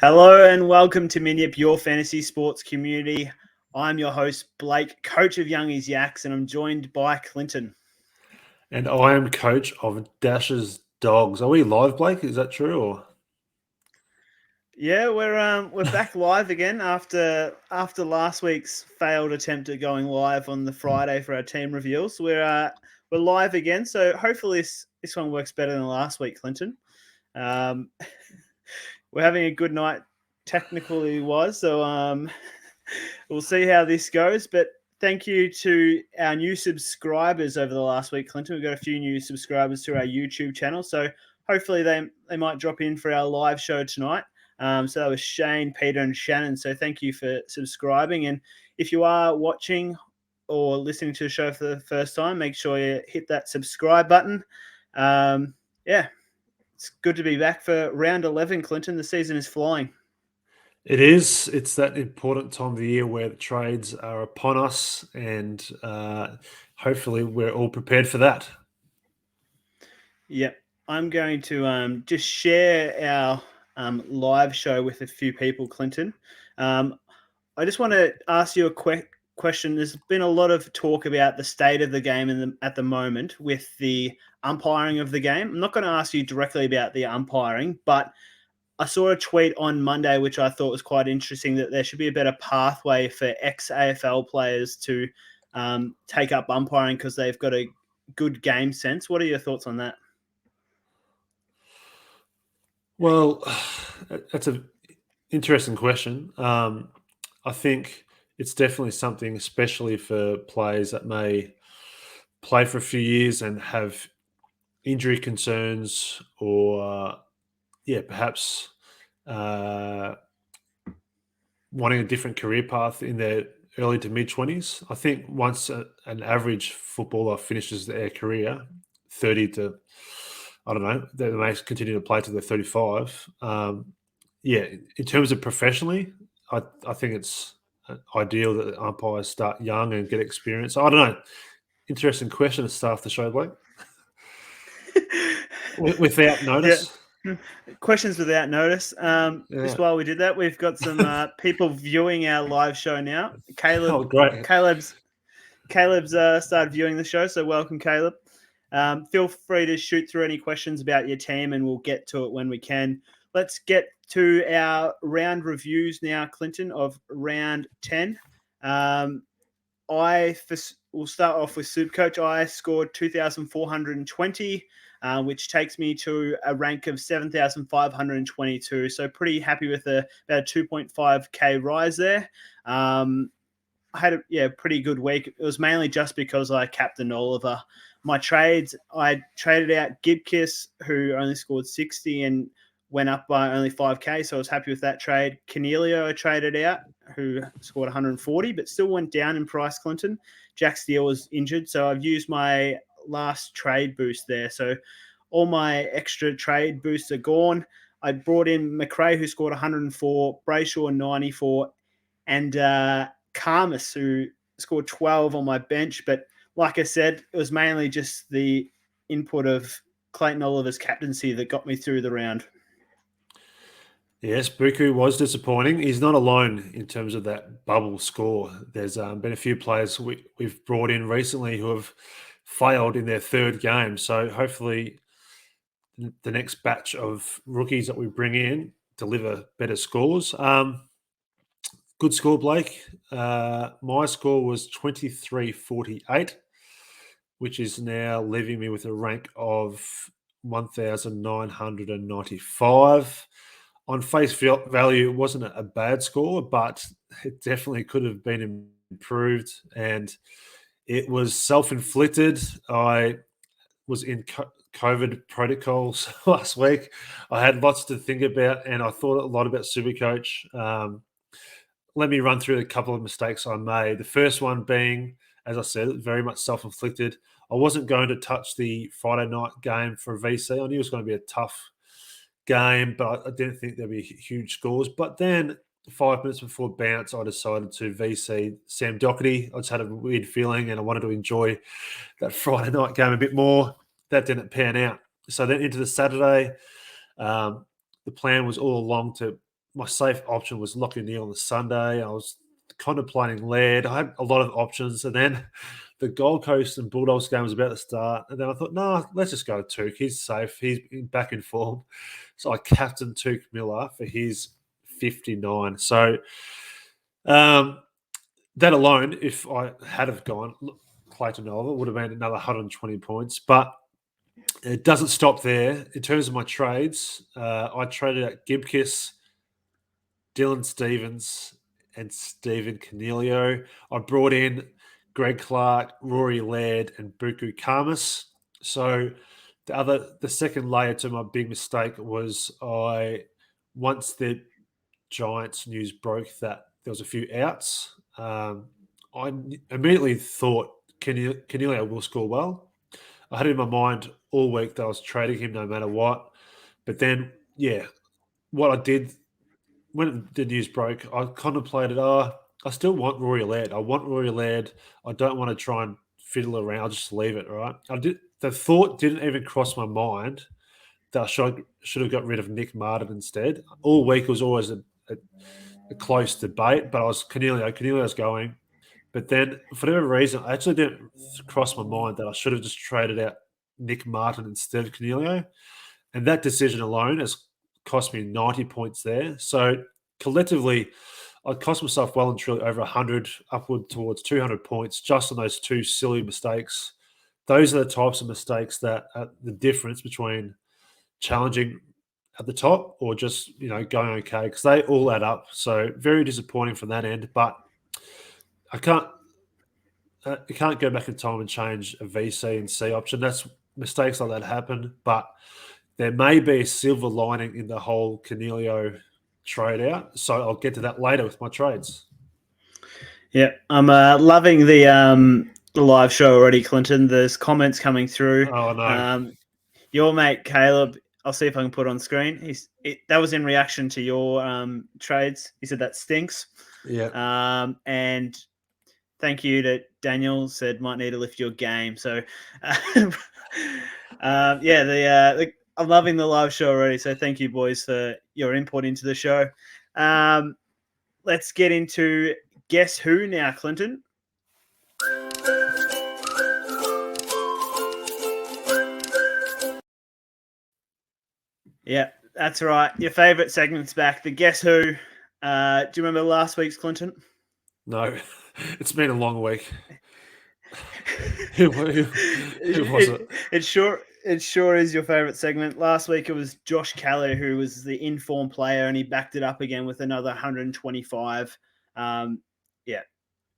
Hello and welcome to MINYIP, your fantasy sports community. I'm your host, Blake, coach of Youngy's Yaks, and I'm joined by Clinton. And I am coach of Dash's Dogs. Are we live, Blake? Is that true? Or Yeah, we're back live again after last week's failed attempt at going live on the Friday for our team reveals. We're live again, so hopefully this one works better than last week, Clinton. We're having a good night technically wise, so we'll see how this goes. But thank you to our new subscribers over the last week, Clinton. We've got a few new subscribers to our YouTube channel, so hopefully they might drop in for our live show tonight. So that was Shane, Peter, and Shannon. So thank you for subscribing. And if you are watching or listening to the show for the first time, make sure you hit that subscribe button. Yeah, it's good to be back for round 11, Clinton. The season is flying. it is. It's that important time of the year where the trades are upon us, and hopefully we're all prepared for that. Yep. I'm going to just share our live show with a few people, Clinton. I just want to ask you a quick question. There's been a lot of talk about the state of the game at the moment with the umpiring of the game. I'm not going to ask you directly about the umpiring, but I saw a tweet on Monday, which I thought was quite interesting, that there should be a better pathway for ex-AFL players to take up umpiring because they've got a good game sense. What are your thoughts on that? Well, that's an interesting question. I think it's definitely something, especially for players that may play for a few years and have injury concerns, or perhaps uh, wanting a different career path in their early to mid 20s. I think once an average footballer finishes their career, 30 to, I don't know, they may continue to play to they're 35. In terms of professionally, I think it's ideal that umpires start young and get experience. I don't know. Interesting question to start off the show, Blake. Without Yeah. notice. Questions without notice. Yeah. Just while we did that, we've got some people viewing our live show now. Oh, great. Caleb's started viewing the show, so welcome, Caleb. Feel free to shoot through any questions about your team, and we'll get to it when we can. Let's get to our round reviews now, Clinton, of round 10. We'll start off with Supercoach. I scored 2,420. Which takes me to a rank of 7,522. So pretty happy with about a 2.5K rise there. I had a pretty good week. It was mainly just because I captained Oliver. My trades, I traded out Gibkiss, who only scored 60 and went up by only 5K, so I was happy with that trade. Cornelio I traded out, who scored 140, but still went down in price, Clinton. Jack Steele was injured, so I've used my last trade boost there. So all my extra trade boosts are gone. I brought in McRae, who scored 104, Brayshaw 94, and Karmas, who scored 12 on my bench. But like I said, it was mainly just the input of Clayton Oliver's captaincy that got me through the round. Yes, Buku was disappointing. He's not alone in terms of that bubble score. There's been a few players we've brought in recently who have failed in their third game. So hopefully the next batch of rookies that we bring in deliver better scores. Good score, Blake. My score was 23.48, which is now leaving me with a rank of 1,995. On face value, it wasn't a bad score, but it definitely could have been improved. And it was self-inflicted. I was in COVID protocols last week. I had lots to think about, and I thought a lot about Supercoach. Let me run through a couple of mistakes I made. The first one being, as I said, very much self-inflicted. I wasn't going to touch the Friday night game for VC. I knew it was going to be a tough game, but I didn't think there'd be huge scores. But then 5 minutes before bounce, I decided to VC Sam Doherty. I just had a weird feeling and I wanted to enjoy that Friday night game a bit more. That didn't pan out. So then into the Saturday, the plan was all along to my safe option was Lachie Neale on the Sunday. I was contemplating Laird. I had a lot of options, and then the Gold Coast and Bulldogs game was about to start, and then I thought, no, let's just go with Touk. He's safe. He's back in form. So I captained Touk Miller for his 59. So that alone, if I had have gone Clayton Oliver, would have been another 120 points. But it doesn't stop there. In terms of my trades, I traded out Gibkiss, Dylan Stevens, and Stephen Cornelio. I brought in Greg Clark, Rory Laird, and Buku Kamas. So the second layer to my big mistake was once the Giants news broke that there was a few outs, I immediately thought Cornelio will score well. I had it in my mind all week that I was trading him no matter what. But then, what I did when the news broke, I contemplated, I still want Rory Laird. I want Rory Laird. I don't want to try and fiddle around. I'll just leave it, right? The thought didn't even cross my mind that I should have got rid of Nick Martin instead. All week it was always a close debate, but I was Cornelio's going. But then, for whatever reason, I actually didn't cross my mind that I should have just traded out Nick Martin instead of Cornelio. And that decision alone has cost me 90 points there. So collectively, I cost myself well and truly over 100, upward towards 200 points just on those two silly mistakes. Those are the types of mistakes that are the difference between challenging at the top or just, going okay, because they all add up. So very disappointing from that end, but I can't go back in time and change a VC and C option. That's mistakes like that happen, but there may be a silver lining in the whole Cornelio trade out. So I'll get to that later with my trades. Yeah, I'm loving the live show already, Clinton. There's comments coming through. Oh, no. Your mate Caleb, I'll see if I can put on screen. That was in reaction to your trades. He said that stinks. Yeah. And thank you to Daniel, said might need to lift your game. So, I'm loving the live show already. So thank you, boys, for your input into the show. Let's get into Guess Who now, Clinton. Yeah, that's right. Your favourite segment's back. The Guess Who. Do you remember last week's, Clinton? No, it's been a long week. Who was it? It sure is your favourite segment. Last week it was Josh Kelly, who was the inform player, and he backed it up again with another 125.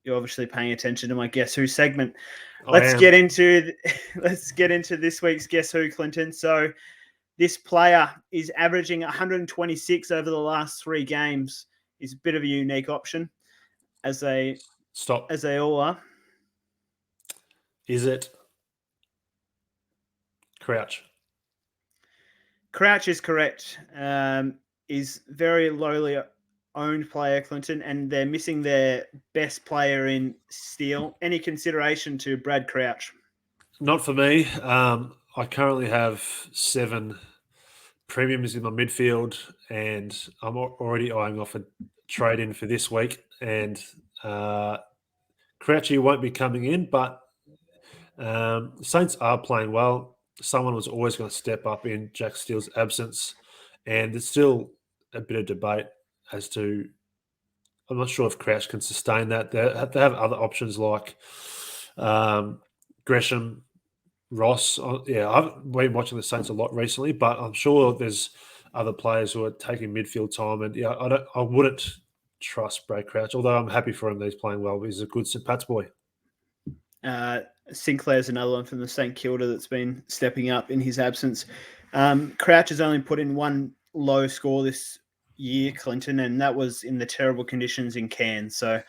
You're obviously paying attention to my Guess Who segment. Let's get into this week's Guess Who, Clinton. So this player is averaging 126 over the last 3 games. He's a bit of a unique option, as they all are. Is it Crouch? Crouch is correct. Is very lowly owned player, Clinton, and they're missing their best player in Steele. Any consideration to Brad Crouch? Not for me. I currently have 7 premiums in my midfield, and I'm already eyeing off a trade-in for this week. And Crouchy won't be coming in, but the Saints are playing well. Someone was always going to step up in Jack Steele's absence, and there's still a bit of debate as to. I'm not sure if Crouch can sustain that. They have other options like Gresham, Ross. I've been watching the Saints a lot recently, but I'm sure there's other players who are taking midfield time. And I wouldn't trust Brad Crouch, although I'm happy for him that he's playing well. He's a good St. Pat's boy. Sinclair's another one from the St Kilda that's been stepping up in his absence. Crouch has only put in 1 low score this year, Clinton, and that was in the terrible conditions in Cairns. So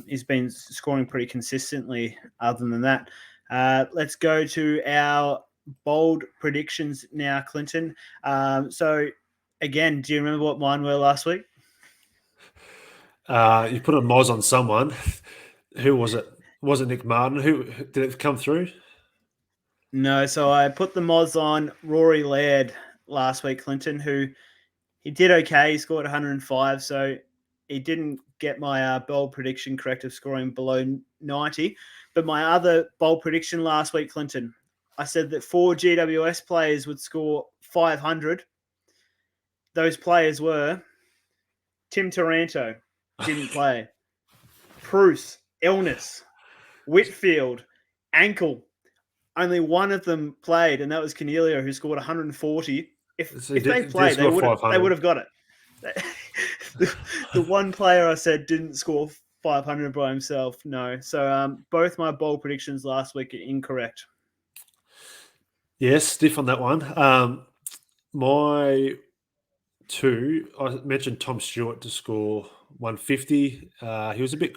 he's been scoring pretty consistently other than that. Let's go to our bold predictions now, Clinton. So again, do you remember what mine were last week? You put a Moz on someone. Who was it? Was it Nick Martin? Who did it come through? No, so I put the Moz on Rory Laird last week, Clinton, who He did okay. He scored 105, so he didn't get my bold prediction correct of scoring below 90. But my other bold prediction last week, Clinton, I said that 4 GWS players would score 500. Those players were Tim Taranto, didn't play. Bruce, illness. Whitfield, ankle. Only one of them played, and that was Cornelio, who scored 140. If they played, they would have got it. The one player I said didn't score 500 by himself. No. So both my bold predictions last week are incorrect. Yes, stiff on that one. My two, I mentioned Tom Stewart to score 150. He was a bit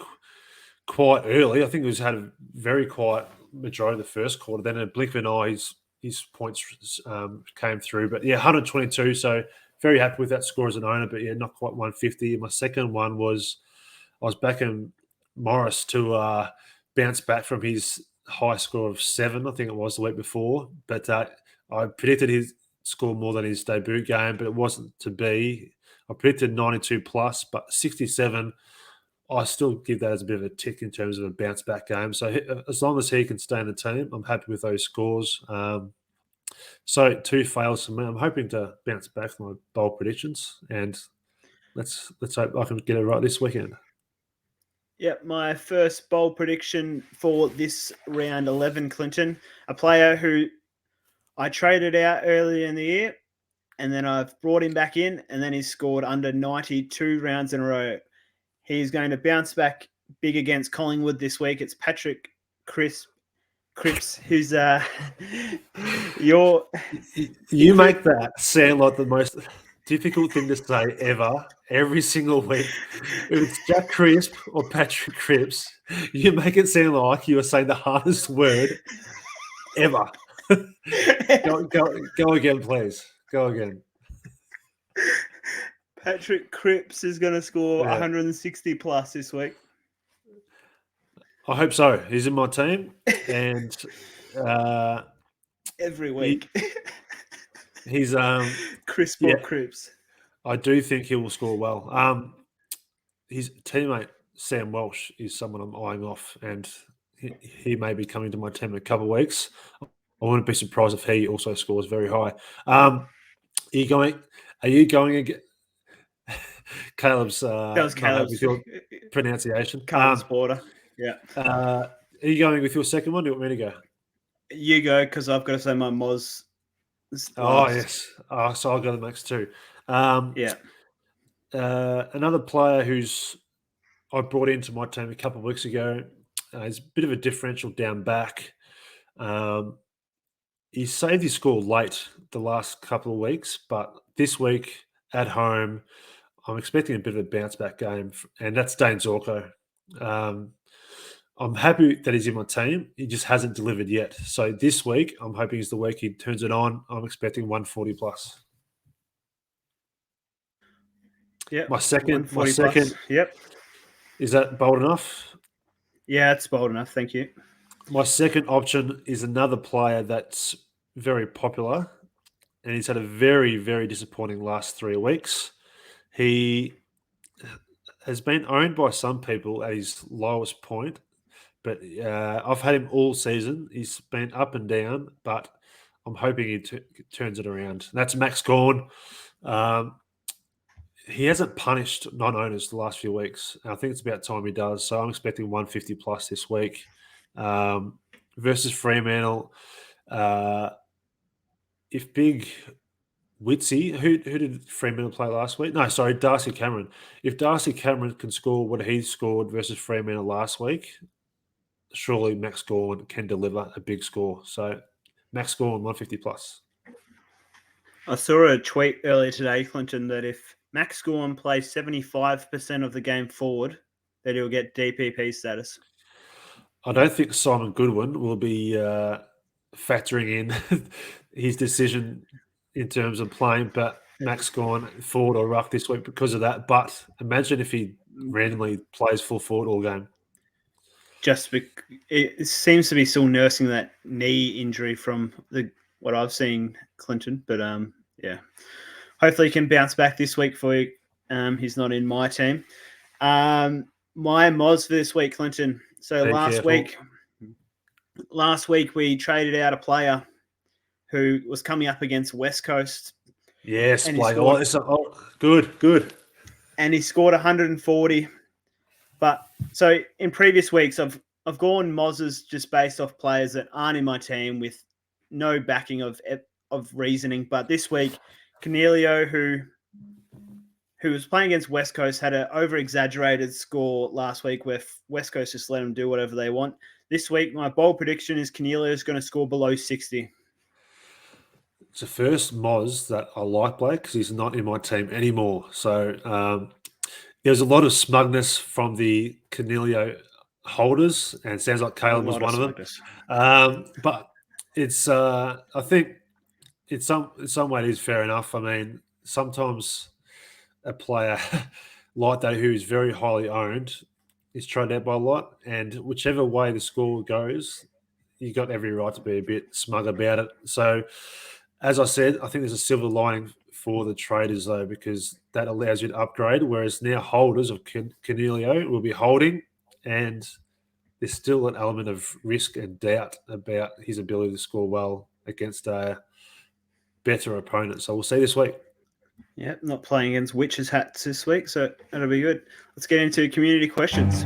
quiet early. I think he had a very quiet majority of the first quarter. Then in a blink of an eye, his points came through. But yeah, 122. So very happy with that score as an owner. But yeah, not quite 150. My second one was I was backing Morris to bounce back from his high score of 7, I think it was the week before. But I predicted his score more than his debut game, but it wasn't to be. I predicted 92 plus, but 67. I still give that as a bit of a tick in terms of a bounce back game. So as long as he can stay in the team, I'm happy with those scores. So 2 fails for me. I'm hoping to bounce back from my bold predictions, and let's hope I can get it right this weekend. Yep, my first bold prediction for this round 11, Clinton, a player who I traded out earlier in the year, and then I've brought him back in, and then he's scored under 92 rounds in a row. He's going to bounce back big against Collingwood this week. It's Patrick Cripps, who's your. You make that sound like the most difficult thing to say ever. Every single week, if it's Jack Crisp or Patrick Cripps, you make it sound like you are saying the hardest word ever. Go again, please. Go again. Patrick Cripps is going to score 160 plus this week. I hope so. He's in my team, and every week. He's Crisp or Cripps. I do think he will score well. His teammate Sam Welsh is someone I'm eyeing off, and he may be coming to my team in a couple of weeks. I wouldn't be surprised if he also scores very high. Are you going again? Caleb's that was Caleb's with your pronunciation. Caleb's border. Yeah. Are you going with your second one? Do you want me to go? You go, because I've got to say my Moz. Oh yes. So I'll go the next two. Yeah. Another player who's I brought into my team a couple of weeks ago. He's a bit of a differential down back. He saved his score late the last couple of weeks, but this week at home, I'm expecting a bit of a bounce back game, and that's Dane Zorko. I'm happy that he's in my team. He just hasn't delivered yet. So this week, I'm hoping is the week he turns it on. I'm expecting 140 plus. Yeah. My second. Yep. Is that bold enough? Yeah, it's bold enough. Thank you. My second option is another player that's very popular, and he's had a very, very disappointing last 3 weeks. He has been owned by some people at his lowest point, but I've had him all season. He's been up and down, but I'm hoping he turns it around. That's Max Gawn. He hasn't punished non-owners the last few weeks. I think it's about time he does. So I'm expecting 150 plus this week versus Fremantle. If Big Witsy, who did Fremantle play last week? No, sorry, Darcy Cameron. If Darcy Cameron can score what he scored versus Fremantle last week, surely Max Gawn can deliver a big score. So Max Gawn 150 plus. I saw a tweet earlier today, Clinton, that if Max Gawn plays 75% of the game forward, that he'll get DPP status. I don't think Simon Goodwin will be factoring in his decision in terms of playing, but Max Gawn forward or ruck this week because of that. But imagine if he randomly plays full forward all game. It seems to be still nursing that knee injury from what I've seen, Clinton. But yeah, hopefully he can bounce back this week for you. He's not in my team. My mods for this week, Clinton. So last week we traded out a player who was coming up against West Coast. Yes, and Blake. Good. And he scored 140. But so in previous weeks, I've gone Moz's just based off players that aren't in my team with no backing of reasoning. But this week, Cornelio, who was playing against West Coast, had an over-exaggerated score last week where West Coast just let them do whatever they want. This week, my bold prediction is Cornelio is going to score below 60. It's the first Moz that I like, Blake, because he's not in my team anymore. So there's a lot of smugness from the Cornelio holders, and it sounds like Caleb was one of them. But it's, I think, in some way, it is fair enough. I mean, sometimes a player like that who is very highly owned is traded out by a lot, and whichever way the score goes, you got every right to be a bit smug about it. So, as I said, I think there's a silver lining for the traders though, because that allows you to upgrade. Whereas now holders of Cornelio will be holding, and there's still an element of risk and doubt about his ability to score well against a better opponent. So we'll see this week. Yeah, not playing against witches' hats this week, so that'll be good. Let's get into community questions.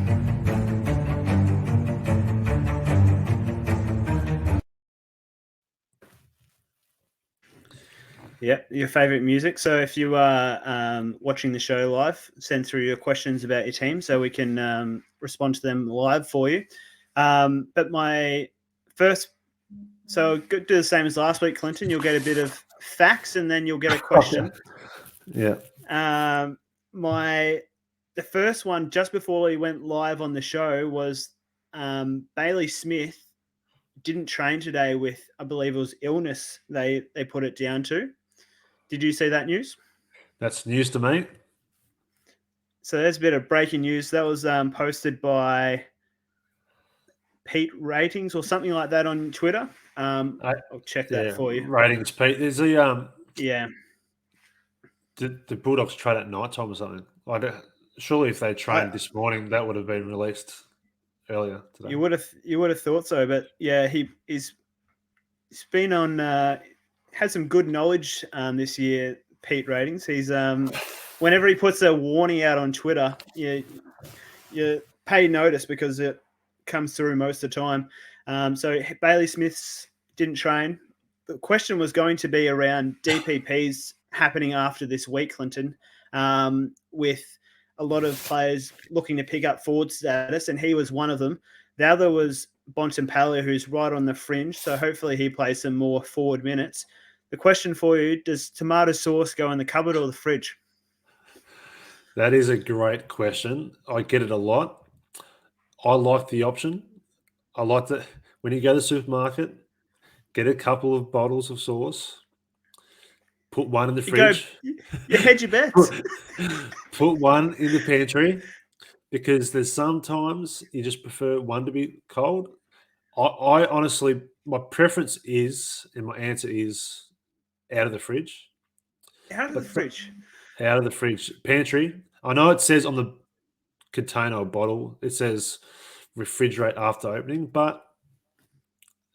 Yeah, your favourite music. So if you are watching the show live, send through your questions about your team so we can respond to them live for you. But my first, so do the same as last week, Clinton. You'll get a bit of facts and then you'll get a question. Yeah. The first one just before he went live on the show was Bailey Smith didn't train today with, I believe it was illness. They put it down to. Did you see that news? That's news to me. So there's a bit of breaking news. That was posted by Pete Ratings or something like that on Twitter. I'll check that for you. Ratings, Pete. There's a yeah. Did the Bulldogs trade at night time or something? Surely, if they trained this morning, that would have been released earlier today. You would have thought so, but yeah, he's been on. Has some good knowledge this year. Pete Ratings. He's whenever he puts a warning out on Twitter, you pay notice because it comes through most of the time. So Bailey Smith's didn't train. The question was going to be around DPPs happening after this week, Clinton, with a lot of players looking to pick up forward status, and he was one of them. The other was Bontempelli, who's right on the fringe, so hopefully he plays some more forward minutes. The question for you, does tomato sauce go in the cupboard or the fridge? That is a great question. I get it a lot. I like the option. I like that when you go to the supermarket, get a couple of bottles of sauce, put one in the fridge. You hedge your bets. Put one in the pantry, because there's sometimes you just prefer one to be cold. I honestly, my preference is, and my answer is, out of the fridge. Out of the fridge? Out of the fridge. Pantry. I know it says on the container or bottle, it says refrigerate after opening, but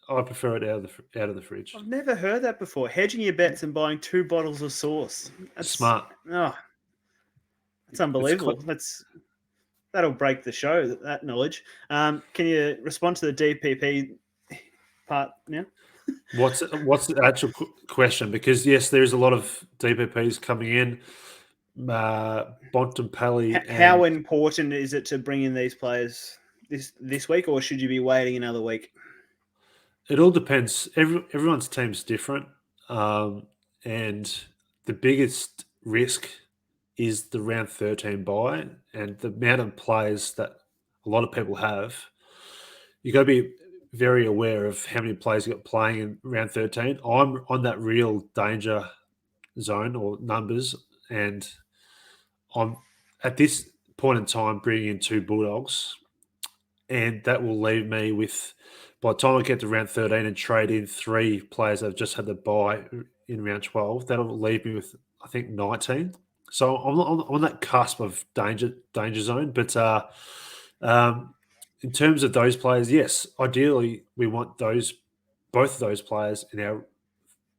I prefer it out of the fridge. I've never heard that before. Hedging your bets and buying 2 bottles of sauce. That's smart. Oh, that's unbelievable. That'll break the show, that knowledge. Can you respond to the DPP part now? What's the actual question? Because yes, there is a lot of DPPs coming in. Bontempelli. How important is it to bring in these players this week, or should you be waiting another week? It all depends. Everyone's team's different, and the biggest risk is the round 13 bye, and the amount of players that a lot of people have. You got to be very aware of how many players you got playing in round 13. I'm on that real danger zone or numbers, and I'm at this point in time bringing in 2 Bulldogs, and that will leave me with by the time I get to round 13 and trade in 3 players that have just had the bye in round 12, that'll leave me with, I think, 19. So I'm on that cusp of danger zone. But in terms of those players, yes, ideally we want both of those players in our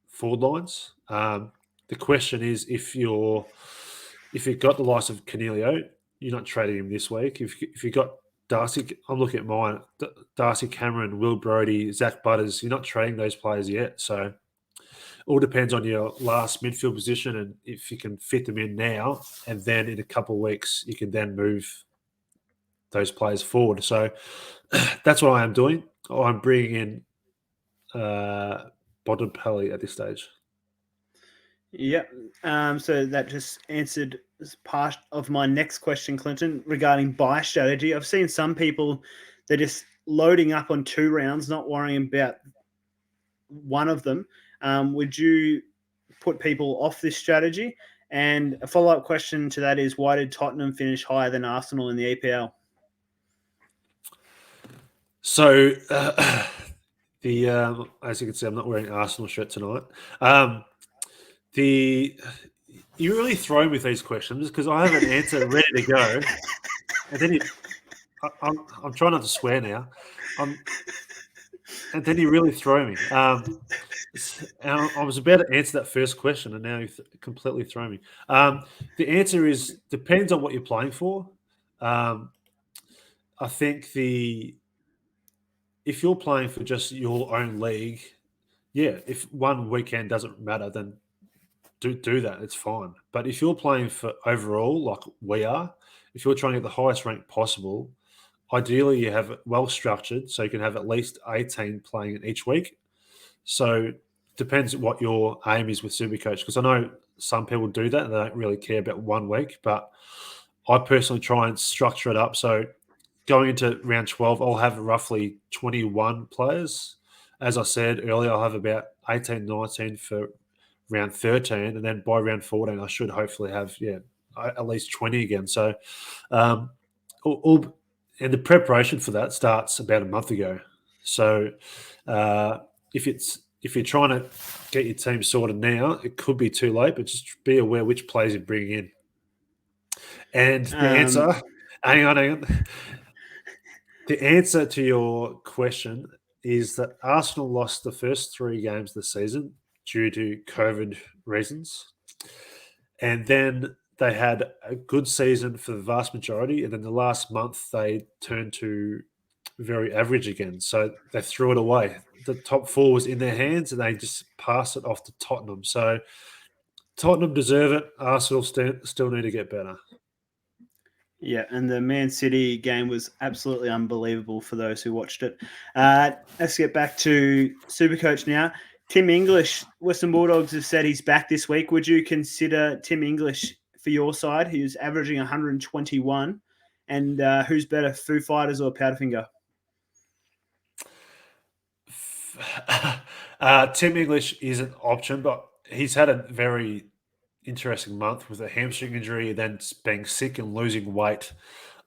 forward lines. The question is, if you've got the likes of Canelio, you're not trading him this week. If you've got Darcy, I'm looking at mine. Darcy Cameron, Will Brodie, Zach Butters. You're not trading those players yet. So all depends on your last midfield position and if you can fit them in now. And then in a couple of weeks, you can then move those players forward. So that's what I am doing. I'm bringing in Bontempelli at this stage. Yep. So that just answered part of my next question, Clinton, regarding buy strategy. I've seen some people, they're just loading up on 2 rounds, not worrying about one of them. Would you put people off this strategy? And a follow-up question to that is, why did Tottenham finish higher than Arsenal in the EPL? So, as you can see, I'm not wearing an Arsenal shirt tonight. You really throw me with these questions because I have an answer ready to go, and then I'm trying not to swear now, and then you really throw me. And I was about to answer that first question, and now you completely throw me. The answer is depends on what you're playing for. I think if you're playing for just your own league, yeah, if one weekend doesn't matter, then do that. It's fine. But if you're playing for overall, like we are, if you're trying to get the highest rank possible, ideally you have it well structured so you can have at least 18 playing in each week. So depends what your aim is with Supercoach, because I know some people do that and they don't really care about 1 week, but I personally try and structure it up. So going into round 12, I'll have roughly 21 players. As I said earlier, I'll have about 18, 19 for round 13. And then by round 14, I should hopefully have, at least 20 again. So, and the preparation for that starts about a month ago. So, if you're trying to get your team sorted now, it could be too late, but just be aware which players you bring in. And the answer, hang on. The answer to your question is that Arsenal lost the first 3 games of the season due to COVID reasons. And then they had a good season for the vast majority. And then the last month, they turned to very average again. So they threw it away. The top 4 was in their hands and they just passed it off to Tottenham. So Tottenham deserve it. Arsenal still need to get better. Yeah, and the Man City game was absolutely unbelievable for those who watched it. Let's get back to Supercoach now. Tim English, Western Bulldogs have said he's back this week. Would you consider Tim English for your side? He's averaging 121. And who's better, Foo Fighters or Powderfinger? Tim English is an option, but he's had a very interesting month with a hamstring injury, then being sick and losing weight.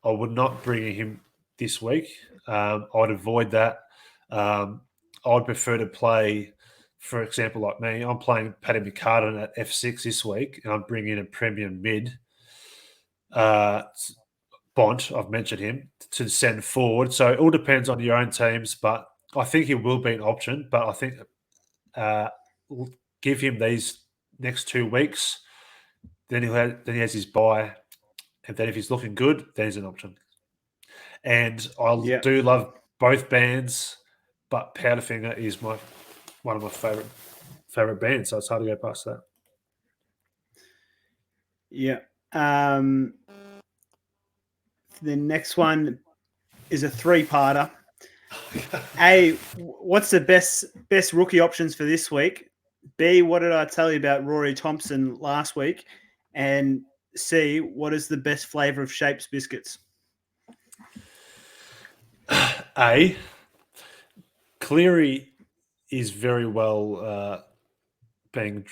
I would not bring him this week. I'd avoid that. I'd prefer to play, for example, like me. I'm playing Paddy McCartan at F6 this week, and I'm bringing in a premium mid. Bont, I've mentioned him, to send forward. So it all depends on your own teams, but I think he will be an option. But I think we'll give him these next 2 weeks. Then he has his bye, and then if he's looking good, then he's an option. And I do love both bands, but Powderfinger is one of my favorite bands, so it's hard to go past that. Yeah. The next one is a 3-parter. A, what's the best rookie options for this week? B, what did I tell you about Rory Thompson last week? And C, what is the best flavour of Shapes biscuits? A, Cleary is very well being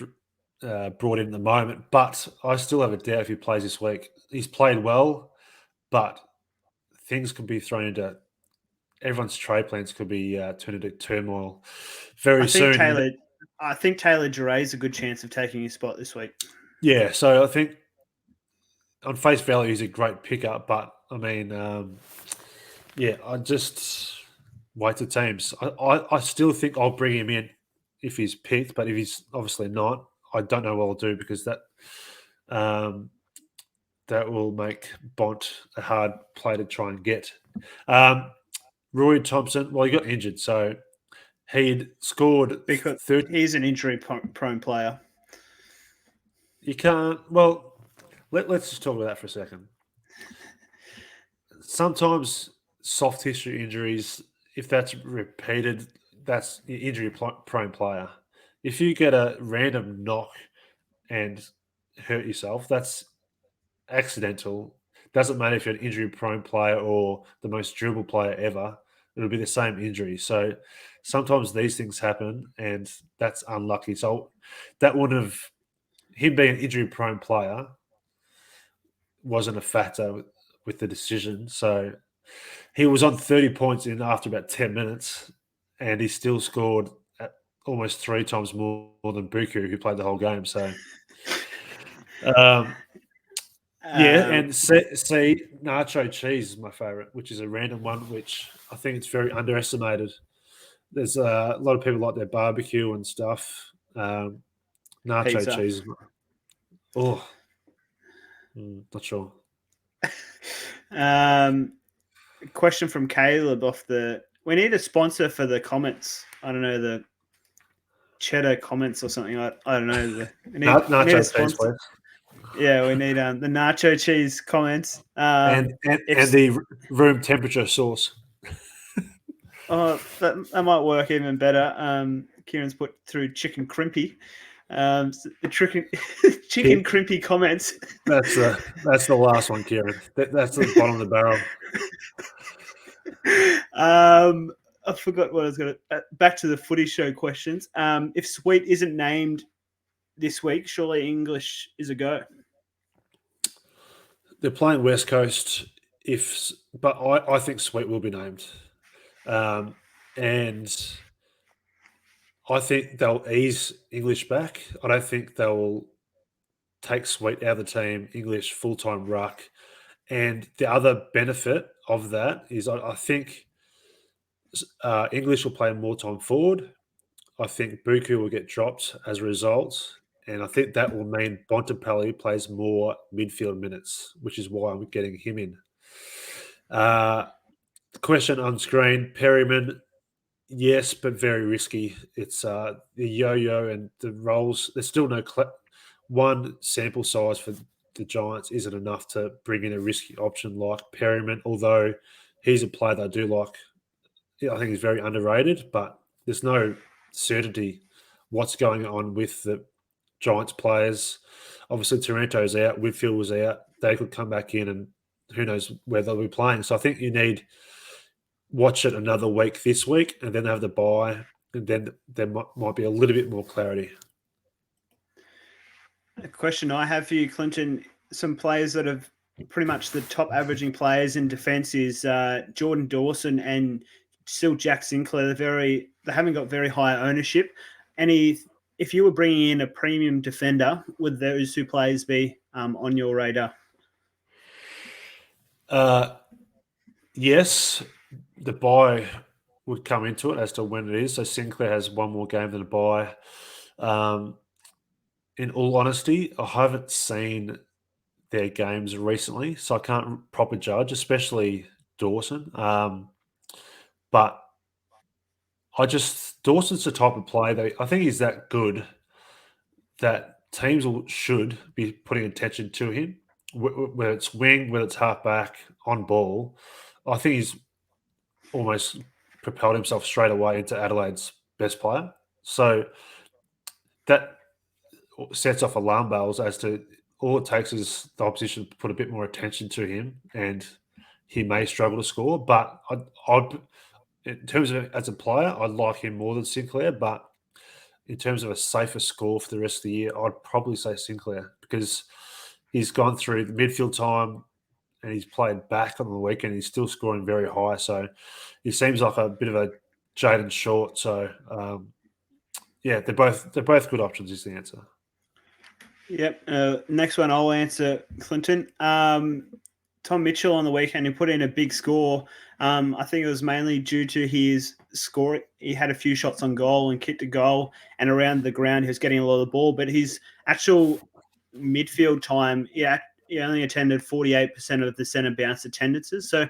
brought in at the moment, but I still have a doubt if he plays this week. He's played well, but things could be thrown into everyone's trade plans could be turned into turmoil very soon. I think Taylor Dury's a good chance of taking his spot this week. Yeah, so I think on face value he's a great pickup, but I mean, yeah, I just wait the teams. I still think I'll bring him in if he's picked, but if he's obviously not, I don't know what I'll do because um, that will make Bont a hard play to try and get. Roy Thompson, well, he got injured, so he'd scored because 30. He's an injury-prone player. You can't. Well, let's just talk about that for a second. Sometimes soft tissue injuries, if that's repeated, that's an injury-prone player. If you get a random knock and hurt yourself, that's accidental. Doesn't matter if you're an injury-prone player or the most durable player ever. It'll be the same injury. So sometimes these things happen, and that's unlucky. So that wouldn't have him being an injury-prone player wasn't a factor with the decision. So he was on 30 points in after about 10 minutes, and he still scored at almost 3 times more than Buku, who played the whole game. So, yeah, and see, nacho cheese is my favorite, which is a random one, which I think it's very underestimated. There's a lot of people like their barbecue and stuff. Nacho Pizza. cheese. Oh, not sure. Question from Caleb we need a sponsor for the comments. I don't know, the cheddar comments or something. I don't know. We need a sponsor. Yeah, we need the nacho cheese comments. And the room temperature sauce. That might work even better. Kieran's put through chicken crimpy. Chicken crimpy comments. That's the last one, Kieran. That's the bottom of the barrel. I forgot what I was going to. Back to the footy show questions. If Sweet isn't named this week, surely English is a go. They're playing West Coast, but I think Sweet will be named, and I think they'll ease English back. I don't think they'll take Sweet out of the team. English full-time ruck, and the other benefit of that is I think English will play more time forward. I think Buku will get dropped as a result. And I think that will mean Bontempelli plays more midfield minutes, which is why I'm getting him in. Question on screen, Perryman, yes, but very risky. It's the yo-yo and the roles. There's still no one sample size for the Giants isn't enough to bring in a risky option like Perryman, although he's a player that I do like. I think he's very underrated, but there's no certainty what's going on with the Giants players. Obviously, Taranto's out, Whitfield was out. They could come back in, and who knows where they'll be playing. So I think you need watch it another week this week, and then have the bye, and then there might be a little bit more clarity. A question I have for you, Clinton: some players that have pretty much the top averaging players in defence is Jordan Dawson and still Jack Sinclair. They haven't got very high ownership. If you were bringing in a premium defender, would those two players be on your radar? Yes, the bye would come into it as to when it is. So Sinclair has one more game than a bye. In all honesty, I haven't seen their games recently, so I can't proper judge, especially Dawson. But Dawson's the type of player that I think he's that good that teams should be putting attention to him, whether it's wing, whether it's halfback, on ball. I think he's almost propelled himself straight away into Adelaide's best player. So that sets off alarm bells as to all it takes is the opposition to put a bit more attention to him, and he may struggle to score. But I'd in terms of as a player, I'd like him more than Sinclair. But in terms of a safer score for the rest of the year, I'd probably say Sinclair because he's gone through the midfield time and he's played back on the weekend. He's still scoring very high. So he seems like a bit of a Jaden Short. So yeah, they're both good options. Is the answer. Yep. Next one I'll answer, Clinton. Tom Mitchell on the weekend, he put in a big score. I think it was mainly due to his score. He had a few shots on goal and kicked a goal, and around the ground he was getting a lot of the ball. But his actual midfield time, he only attended 48% of the centre bounce attendances. So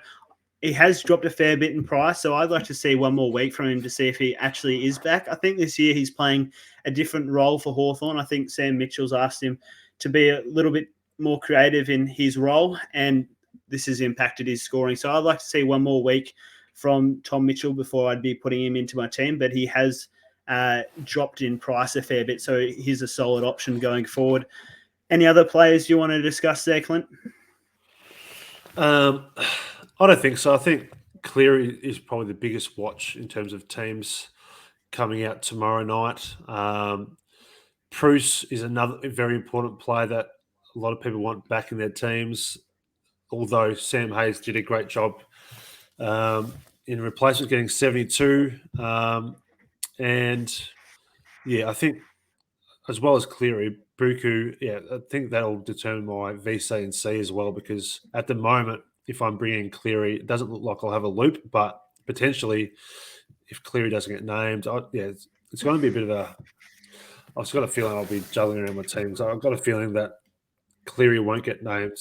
he has dropped a fair bit in price. So I'd like to see one more week from him to see if he actually is back. I think this year he's playing a different role for Hawthorn. I think Sam Mitchell's asked him to be a little bit more creative in his role, and this has impacted his scoring. So I'd like to see one more week from Tom Mitchell before I'd be putting him into my team, but he has dropped in price a fair bit. So he's a solid option going forward. Any other players you want to discuss there, Clint? I don't think so. I think Cleary is probably the biggest watch in terms of teams coming out tomorrow night. Bruce is another very important player that a lot of people want back in their teams, although Sam Hayes did a great job in replacement, getting 72. And yeah, I think as well as Cleary, Buku, yeah, I think that'll determine my VC and C as well, because at the moment, if I'm bringing Cleary, it doesn't look like I'll have a loop, but potentially if Cleary doesn't get named, it's going to be a bit of a. I've just got a feeling I'll be juggling around my teams. I've got a feeling that Cleary won't get named.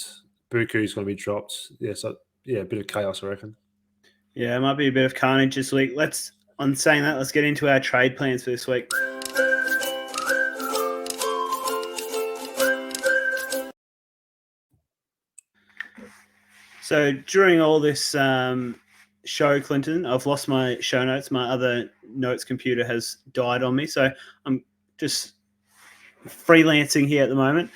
Buku's going to be dropped. Yeah, so yeah, a bit of chaos, I reckon. Yeah, it might be a bit of carnage this week. On saying that, let's get into our trade plans for this week. So during all this show, Clinton, I've lost my show notes. My other notes computer has died on me. So I'm just freelancing here at the moment.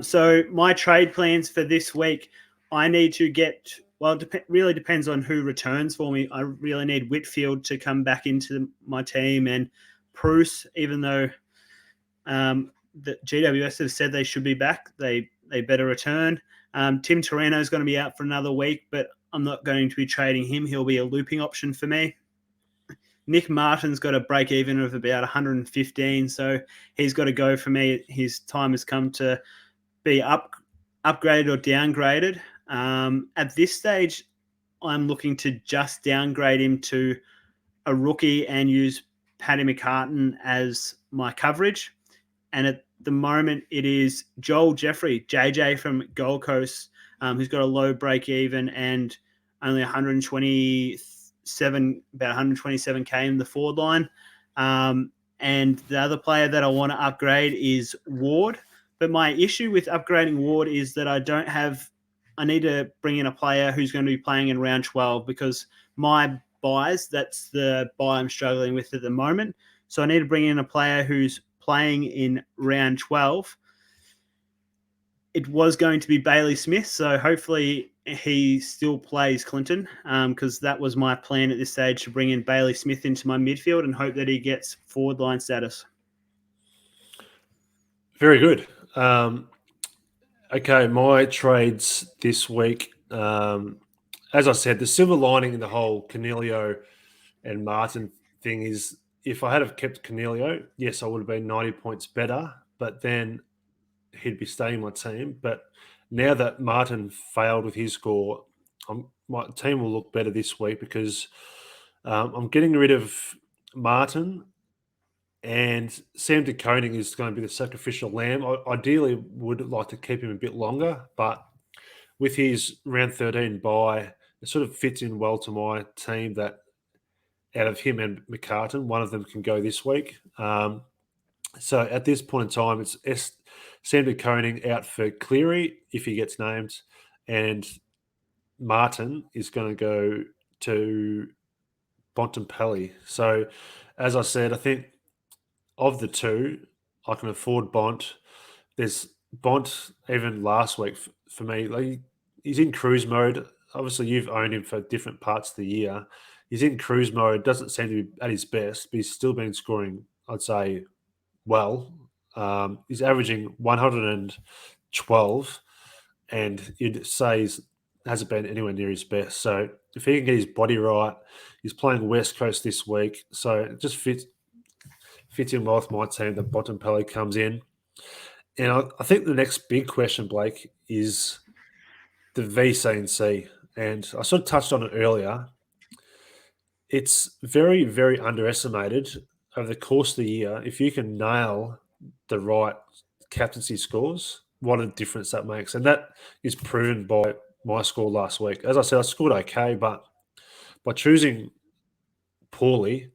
So my trade plans for this week, I need to get, well, it really depends on who returns for me. I really need Whitfield to come back into my team, and Bruce, even though the GWS have said they should be back, they better return. Tim Torino is going to be out for another week, but I'm not going to be trading him. He'll be a looping option for me. Nick Martin's got a break even of about 115, so he's got to go for me. His time has come to be upgraded or downgraded. At this stage, I'm looking to just downgrade him to a rookie and use Paddy McCartan as my coverage. And at the moment, it is Joel Jeffrey, JJ from Gold Coast, who's got a low break even and only 127K in the forward line. And the other player that I want to upgrade is Ward. But my issue with upgrading Ward is that I need to bring in a player who's going to be playing in round 12, because my buys, that's the buy I'm struggling with at the moment. So I need to bring in a player who's playing in round 12. It was going to be Bailey Smith, so hopefully he still plays, Clinton, because that was my plan at this stage, to bring in Bailey Smith into my midfield and hope that he gets forward line status. Very good. Okay, my trades this week. As I said, the silver lining in the whole Cornelio and Martin thing is, if I had have kept Cornelio, yes, I would have been 90 points better, but then he'd be staying in my team. But now that Martin failed with his score, my team will look better this week, because I'm getting rid of Martin, and Sam De Koning is going to be the sacrificial lamb. I ideally would like to keep him a bit longer, but with his round 13 bye, it sort of fits in well to my team that out of him and McCartan, one of them can go this week. So at this point in time, it's Sam De Koning out for Cleary if he gets named, and Martin is going to go to Bontempelli. So as I said, I think of the two, I can afford Bont. There's Bont even last week for me. Like, he's in cruise mode. Obviously, you've owned him for different parts of the year. He's in cruise mode. Doesn't seem to be at his best, but he's still been scoring, I'd say, well. He's averaging 112, and you'd say he's hasn't been anywhere near his best. So if he can get his body right, he's playing West Coast this week, so it just fits in well with my team that Bontempelli comes in. And I think the next big question, Blake, is the VC&C. And I sort of touched on it earlier. It's very, very underestimated over the course of the year. If you can nail the right captaincy scores, what a difference that makes. And that is proven by my score last week. As I said, I scored okay, but by choosing poorly,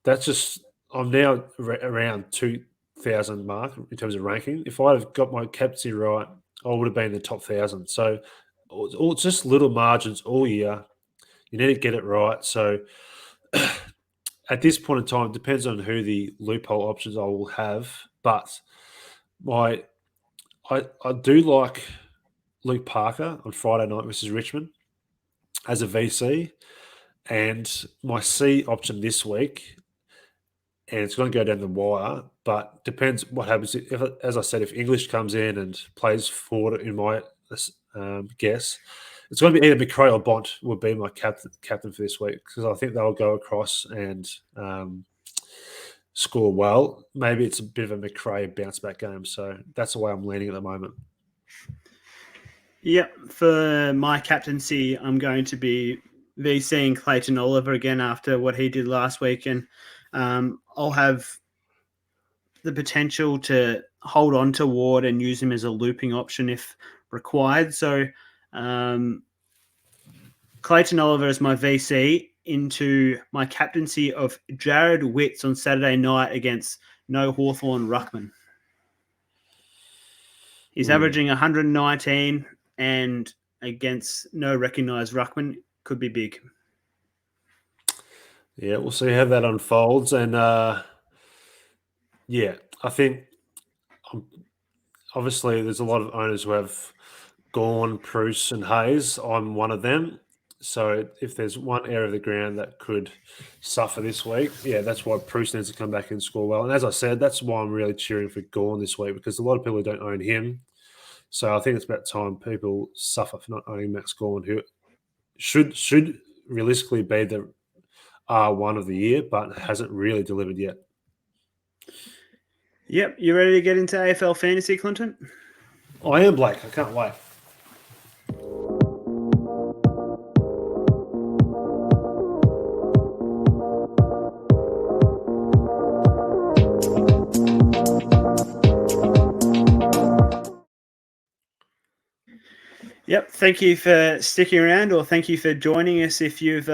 that's just I'm now around 2,000 mark in terms of ranking. If I had got my captaincy right, I would have been in the top 1,000. So it's just little margins all year. You need to get it right. So at this point in time, it depends on who the loophole options I will have. But my I do like Luke Parker on Friday night versus Richmond as a VC. And my C option this week, and it's going to go down the wire, but depends what happens. If, as I said, if English comes in and plays forward in my guess, it's going to be either McRae or Bont would be my captain for this week, because I think they'll go across and score well. Maybe it's a bit of a McRae bounce back game. So that's the way I'm leaning at the moment. Yep, for my captaincy, I'm going to be VCing Clayton Oliver again after what he did last week, and I'll have the potential to hold on to Ward and use him as a looping option if required. So Clayton Oliver is my VC into my captaincy of Jared Witts on Saturday night against no Hawthorn Ruckman. He's averaging 119, and against no recognised Ruckman could be big. Yeah, we'll see how that unfolds. And yeah, I think obviously there's a lot of owners who have Gorn, Bruce, and Hayes. I'm one of them. So if there's one area of the ground that could suffer this week, yeah, that's why Bruce needs to come back and score well. And as I said, that's why I'm really cheering for Gorn this week, because a lot of people don't own him. So I think it's about time people suffer for not owning Max Gorn, who should realistically be the R1 of the year, but hasn't really delivered yet. Yep, you ready to get into AFL Fantasy, Clinton? I am, Blake. I can't wait. Yep, thank you for sticking around, or thank you for joining us if you've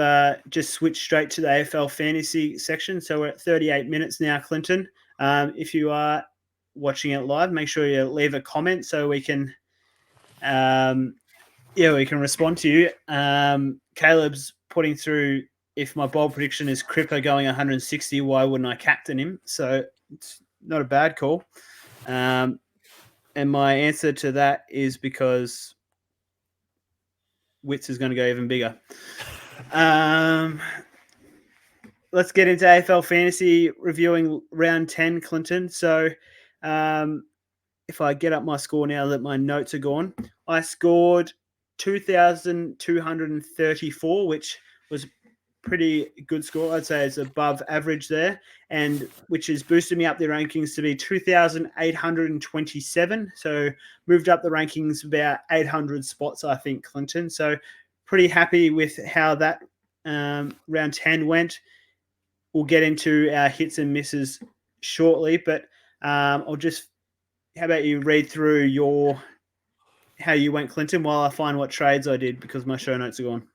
just switched straight to the AFL Fantasy section. So we're at 38 minutes now, Clinton. If you are watching it live, make sure you leave a comment so we can we can respond to you. Caleb's putting through, if my bold prediction is Cripper going 160, why wouldn't I captain him? So it's not a bad call. And my answer to that is because Witts is going to go even bigger. Let's get into AFL Fantasy, reviewing round 10, Clinton. So if I get up my score now that my notes are gone, I scored 2,234, which was pretty good score. I'd say it's above average there, and which has boosted me up the rankings to be 2,827. So moved up the rankings about 800 spots, I think, Clinton. So pretty happy with how that round 10 went. We'll get into our hits and misses shortly, but I'll just, how about you read through how you went, Clinton, while I find what trades I did, because my show notes are gone.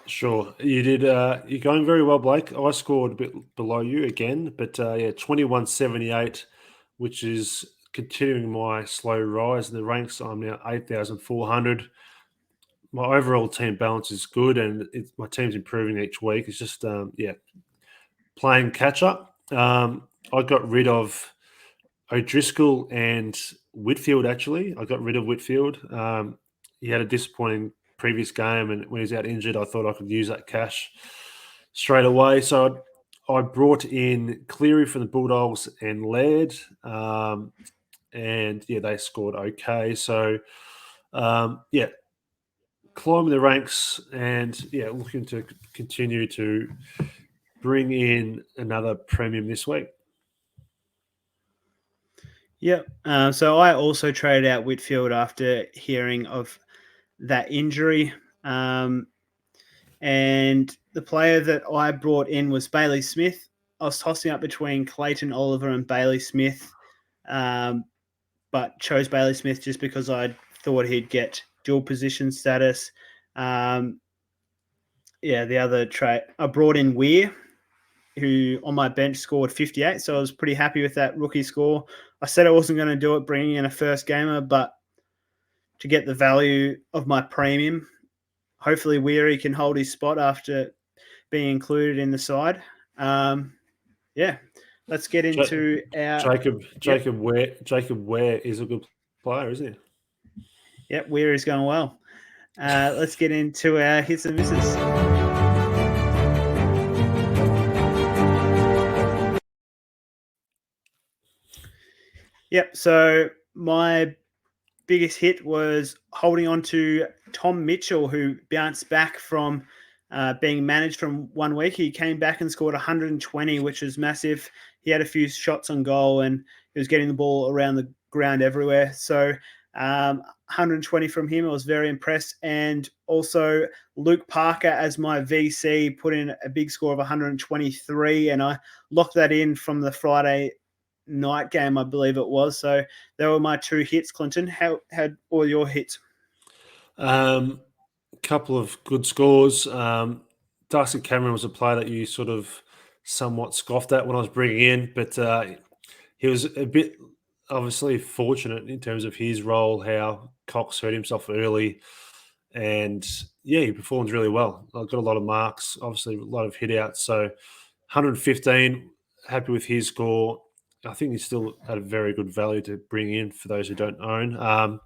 Sure. You did. You're going very well, Blake. I scored a bit below you again, but 2178, which is continuing my slow rise in the ranks. I'm now 8,400. My overall team balance is good, and my team's improving each week. It's just, playing catch up. I got rid of O'Driscoll and Whitfield, actually. I got rid of Whitfield. He had a disappointing previous game, and when he's out injured, I thought I could use that cash straight away. So I brought in Cleary from the Bulldogs and Laird, and they scored okay. So climbing the ranks and looking to continue to bring in another premium this week. Yep. So I also traded out Whitfield after hearing of that injury. And the player that I brought in was Bailey Smith. I was tossing up between Clayton Oliver and Bailey Smith, but chose Bailey Smith just because I thought he'd get dual position status. The other trade, I brought in Weir, who on my bench scored 58, so I was pretty happy with that rookie score. I said I wasn't going to do it bringing in a first gamer, but to get the value of my premium, hopefully Weary can hold his spot after being included in the side. Let's get into our Jacob Ware is a good player, isn't he? Yep, Weary's going well. Let's get into our hits and misses. Yep, so my biggest hit was holding on to Tom Mitchell, who bounced back from being managed from 1 week. He came back and scored 120, which was massive. He had a few shots on goal and he was getting the ball around the ground everywhere. So 120 from him. I was very impressed. And also Luke Parker as my VC put in a big score of 123, and I locked that in from the Friday night game, I believe it was. So they were my 2 hits. Clinton, how had all your hits? Couple of good scores. Darcy Cameron was a player that you sort of somewhat scoffed at when I was bringing in, but he was a bit obviously fortunate in terms of his role, how Cox hurt himself early, and he performed really well. I got a lot of marks, obviously a lot of hit outs. So 115, happy with his score. I think he's still at a very good value to bring in for those who don't own.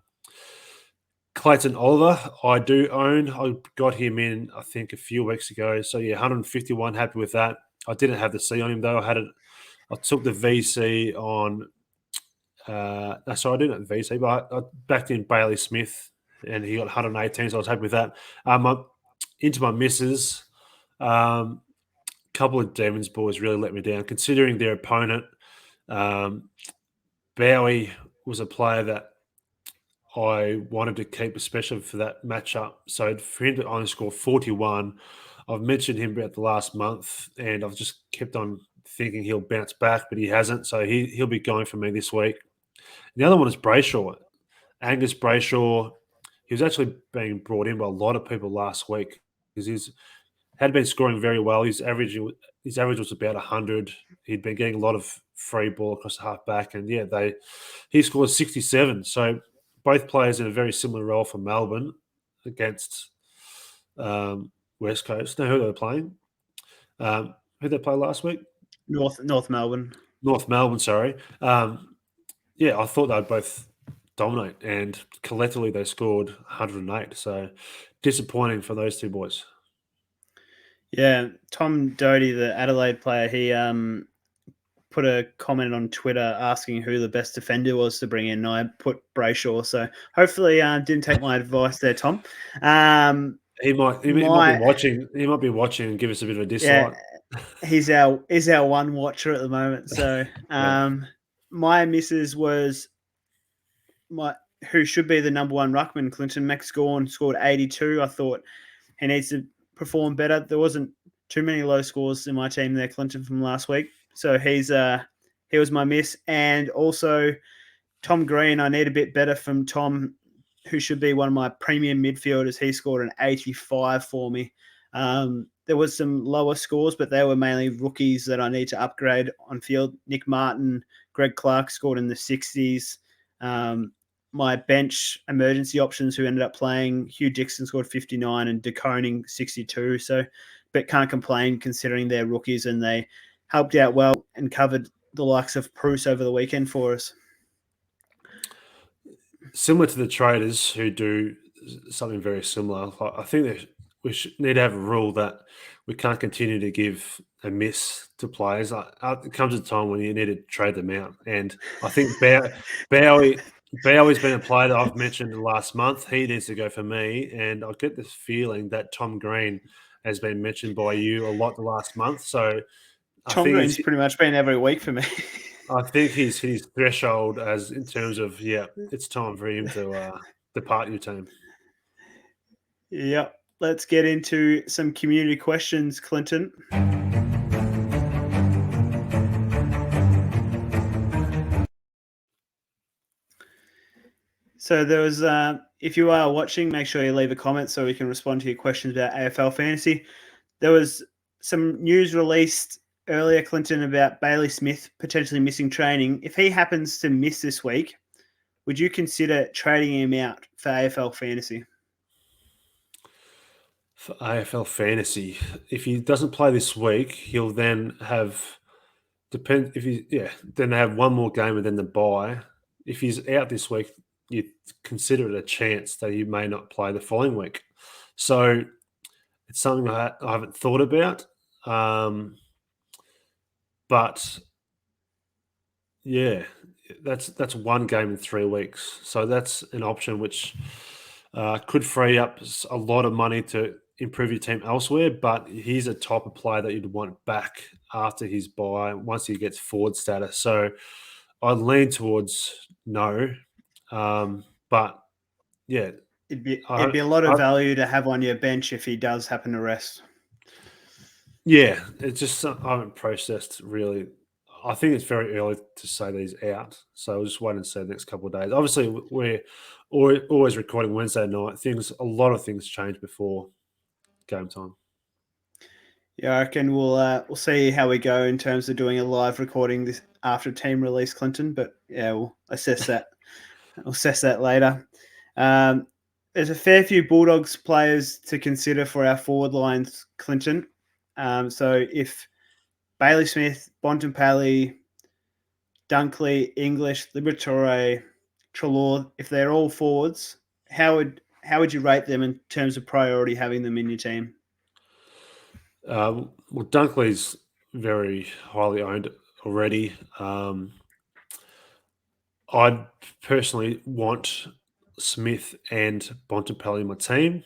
Clayton Oliver, I do own. I got him in, I think, a few weeks ago. So 151, happy with that. I didn't have the C on him though. I took the VC on. Sorry, I didn't have the VC, but I backed in Bailey Smith, and he got 118. So I was happy with that. Into my misses, couple of Demons boys really let me down, considering their opponent. Bowie was a player that I wanted to keep, especially for that matchup. So for him to only score 41, I've mentioned him about the last month, and I've just kept on thinking he'll bounce back, but he hasn't. So he'll be going for me this week. The other one is Brayshaw. Angus Brayshaw. He was actually being brought in by a lot of people last week because he's had been scoring very well. His average was about 100. He'd been getting a lot of free ball across the half back, and he scored 67. So both players in a very similar role for Melbourne against West Coast. Know who they were playing? Who did they play last week? North Melbourne. North Melbourne, sorry. I thought they'd both dominate, and collectively they scored 108. So disappointing for those two boys. Yeah, Tom Doty, the Adelaide player, he put a comment on Twitter asking who the best defender was to bring in. And I put Brayshaw, so hopefully didn't take my advice there, Tom. He might be watching. He might be watching and give us a bit of a dislike. Yeah, he's our one watcher at the moment. So my missus was who should be the number one ruckman, Clinton McScorn, scored 82. I thought he needs to perform better. There wasn't too many low scores in my team there, Clinton, from last week. So he was my miss. And also Tom Green, I need a bit better from Tom, who should be one of my premium midfielders. He scored an 85 for me. There was some lower scores, but they were mainly rookies that I need to upgrade on field. Nick Martin, Greg Clark scored in the 60s. My bench emergency options who ended up playing, Hugh Dixon scored 59 and DeConing 62. So, but can't complain considering they're rookies, and they helped out well and covered the likes of Bruce over the weekend for us. Similar to the traders who do something very similar, I think that we need to have a rule that we can't continue to give a miss to players. It comes a time when you need to trade them out, and I think Bowie Bowie's been a player that I've mentioned last month. He needs to go for me, and I get this feeling that Tom Green has been mentioned by you a lot the last month. So I Tom think Green's pretty much been every week for me. he's hit his threshold as in terms of it's time for him to depart your team. Yep. Let's get into some community questions, Clinton. So there was, if you are watching, make sure you leave a comment so we can respond to your questions about AFL Fantasy. There was some news released earlier, Clinton, about Bailey Smith potentially missing training. If he happens to miss this week, would you consider trading him out for AFL Fantasy? For AFL Fantasy, if he doesn't play this week, he'll then have then they have one more game and then the bye. If he's out this week, you consider it a chance that he may not play the following week. So it's something I haven't thought about. But yeah, that's one game in 3 weeks. So that's an option which could free up a lot of money to improve your team elsewhere. But he's a type of player that you'd want back after his bye once he gets forward status. So I lean towards no. But yeah, It'd be a lot of value to have on your bench if he does happen to rest. Yeah, it's just I haven't processed really. I think it's very early to say that he's out, so I'll just wait and see the next couple of days. Obviously, we're always recording Wednesday night. A lot of things change before game time. Yeah, I reckon we'll see how we go in terms of doing a live recording this after team release, Clinton. But yeah, we'll assess that. We'll assess that later. There's a fair few Bulldogs players to consider for our forward lines, Clinton. So if Bailey Smith, Bontempelli, Dunkley, English, Liberatore, Treloar, if they're all forwards, how would you rate them in terms of priority having them in your team? Well, Dunkley's very highly owned already. I'd personally want Smith and Bontempelli in my team.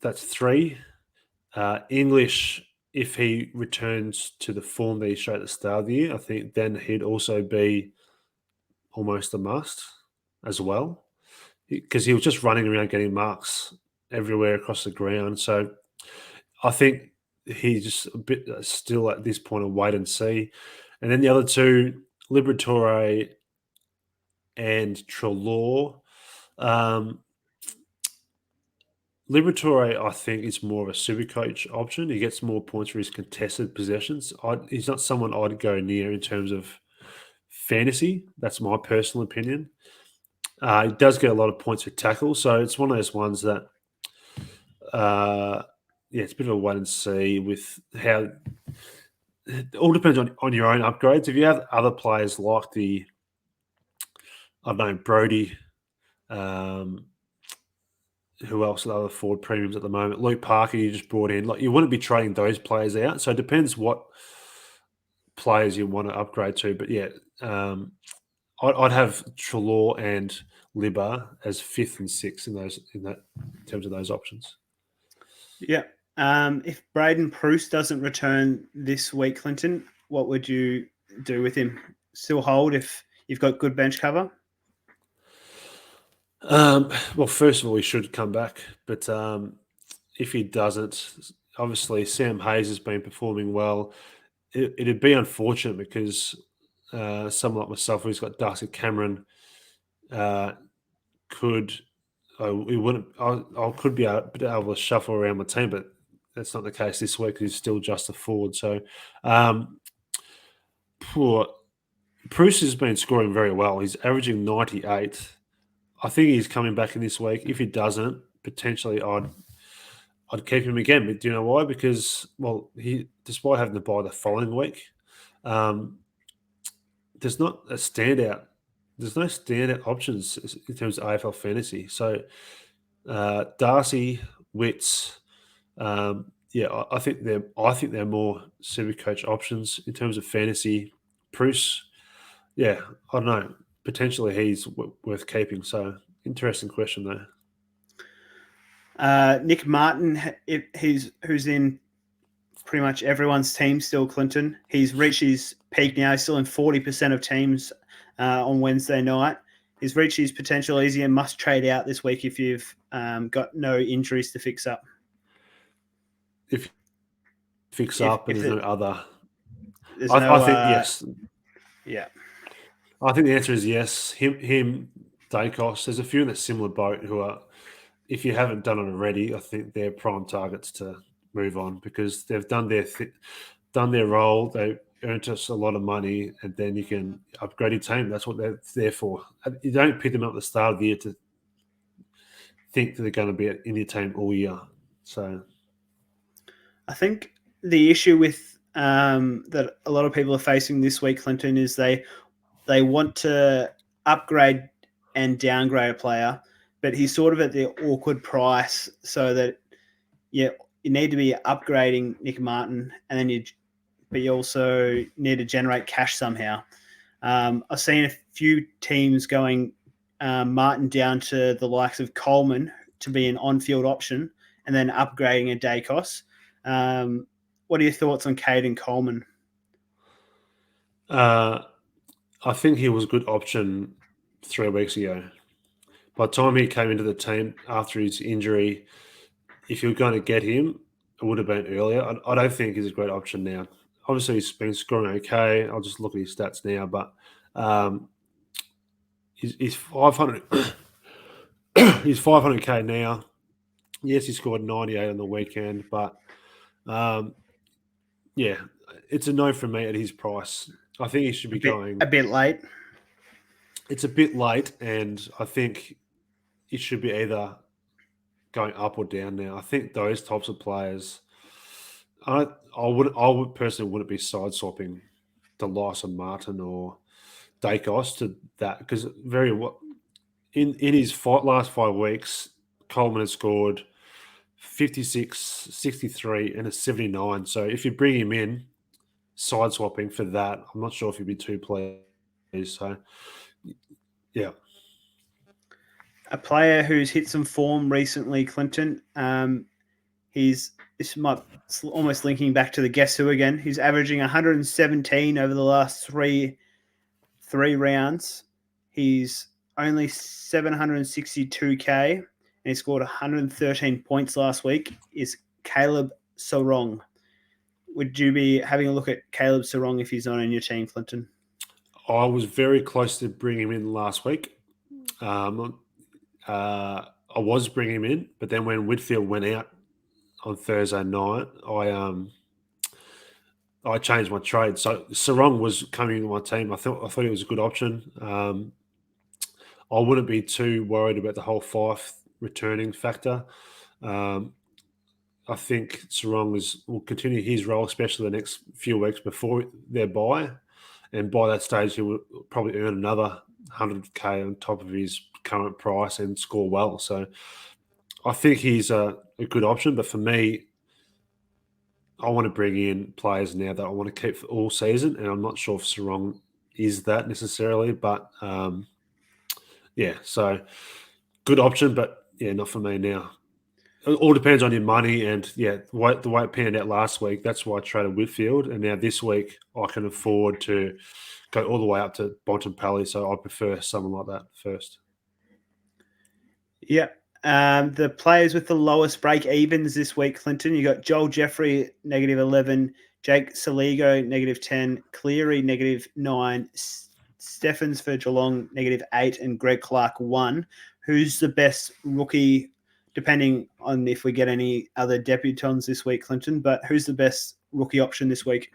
That's 3. English, if he returns to the form that he showed at the start of the year, I think then he'd also be almost a must as well because he was just running around getting marks everywhere across the ground. So I think he's just a bit still at this point of wait and see. And then the other two, Liberatore and Treloar. Liberatore, I think, is more of a super coach option. He gets more points for his contested possessions. He's not someone I'd go near in terms of fantasy. That's my personal opinion. He does get a lot of points for tackle, so it's one of those ones that, it's a bit of a wait and see with how. It all depends on your own upgrades. If you have other players like I don't know, Brody, who else are the other forward premiums at the moment? Luke Parker, you just brought in. Like you wouldn't be trading those players out. So it depends what players you want to upgrade to. But yeah, I'd have Treloar and Libba as 5th and 6th in terms of those options. Yeah. If Braden Preuss doesn't return this week, Clinton, what would you do with him? Still hold if you've got good bench cover? Well, first of all, he should come back. But if he doesn't, obviously Sam Hayes has been performing well. It'd be unfortunate because someone like myself who's got Darcy Cameron could we wouldn't I could be able to shuffle around my team, but that's not the case this week. He's still just a forward. So poor Bruce has been scoring very well. He's averaging 98. I think he's coming back in this week. If he doesn't, potentially I'd keep him again. But do you know why? Because he despite having to buy the following week, there's not a standout. There's no standout options in terms of AFL fantasy. So Darcy, Wits, I think they're more super coach options in terms of fantasy. Bruce, I don't know. potentially he's worth keeping. So interesting question there. Nick Martin, who's in pretty much everyone's team still, Clinton. He's reached his peak now. He's still in 40% of teams on Wednesday night. He's reached his potential. Easy and must trade out this week if you've got no injuries to fix up. If fix up and there's no other. I think yes. Yeah. I think the answer is yes. Him, Dacos. There's a few in a similar boat who are, if you haven't done it already, I think they're prime targets to move on because they've done their role. They earned us a lot of money, and then you can upgrade your team. That's what they're there for. You don't pick them up at the start of the year to think that they're going to be in your team all year. So, I think the issue with that a lot of people are facing this week, Clinton, is they want to upgrade and downgrade a player, but he's sort of at the awkward price, so that you need to be upgrading Nick Martin, and then you also need to generate cash somehow. I've seen a few teams going Martin down to the likes of Coleman to be an on-field option, and then upgrading a Dacos. What are your thoughts on Caden Coleman? I think he was a good option 3 weeks ago. By the time he came into the team after his injury, if you're going to get him, it would have been earlier. I don't think he's a great option now. Obviously, he's been scoring okay. I'll just look at his stats now, but he's 500. He's 500k now. Yes, he scored 98 on the weekend, but yeah, it's a no from me at his price. I think he should be going a bit late. It's a bit late, and I think it should be either going up or down now. I think those types of players, I would personally wouldn't be side swapping the loss of Martin or Dacos to that because in his last 5 weeks, Coleman has scored 56, 63, and a 79. So if you bring him in, side swapping for that, I'm not sure if you'd be too pleased. So, yeah. A player who's hit some form recently, Clinton. This might almost linking back to the Guess Who again. He's averaging 117 over the last three rounds. He's only 762k, and he scored 113 points last week. Is Caleb Sarong? Would you be having a look at Caleb Sarong if he's not on your team, Clinton? I was very close to bringing him in last week. I was bringing him in, but then when Whitfield went out on Thursday night, I changed my trade. So Sarong was coming into my team. I thought he was a good option. I wouldn't be too worried about the whole Fife returning factor. I think Sarong will continue his role, especially the next few weeks before their bye. And by that stage, he will probably earn another 100k on top of his current price and score well. So I think he's a good option. But for me, I want to bring in players now that I want to keep for all season. And I'm not sure if Sarong is that necessarily. But yeah, so good option. But yeah, not for me now. It all depends on your money, and yeah, the way it panned out last week, that's why I traded Whitfield, and now this week I can afford to go all the way up to Bontempelli, so I prefer someone like that first. Yeah. The players with the lowest break evens this week, Clinton, you got Joel Jeffrey, -11, Jake Saligo, -10, Cleary, -9, Steffens for Geelong, -8, and Greg Clark, 1. Who's the best rookie, depending on if we get any other debutants this week, Clinton, but who's the best rookie option this week?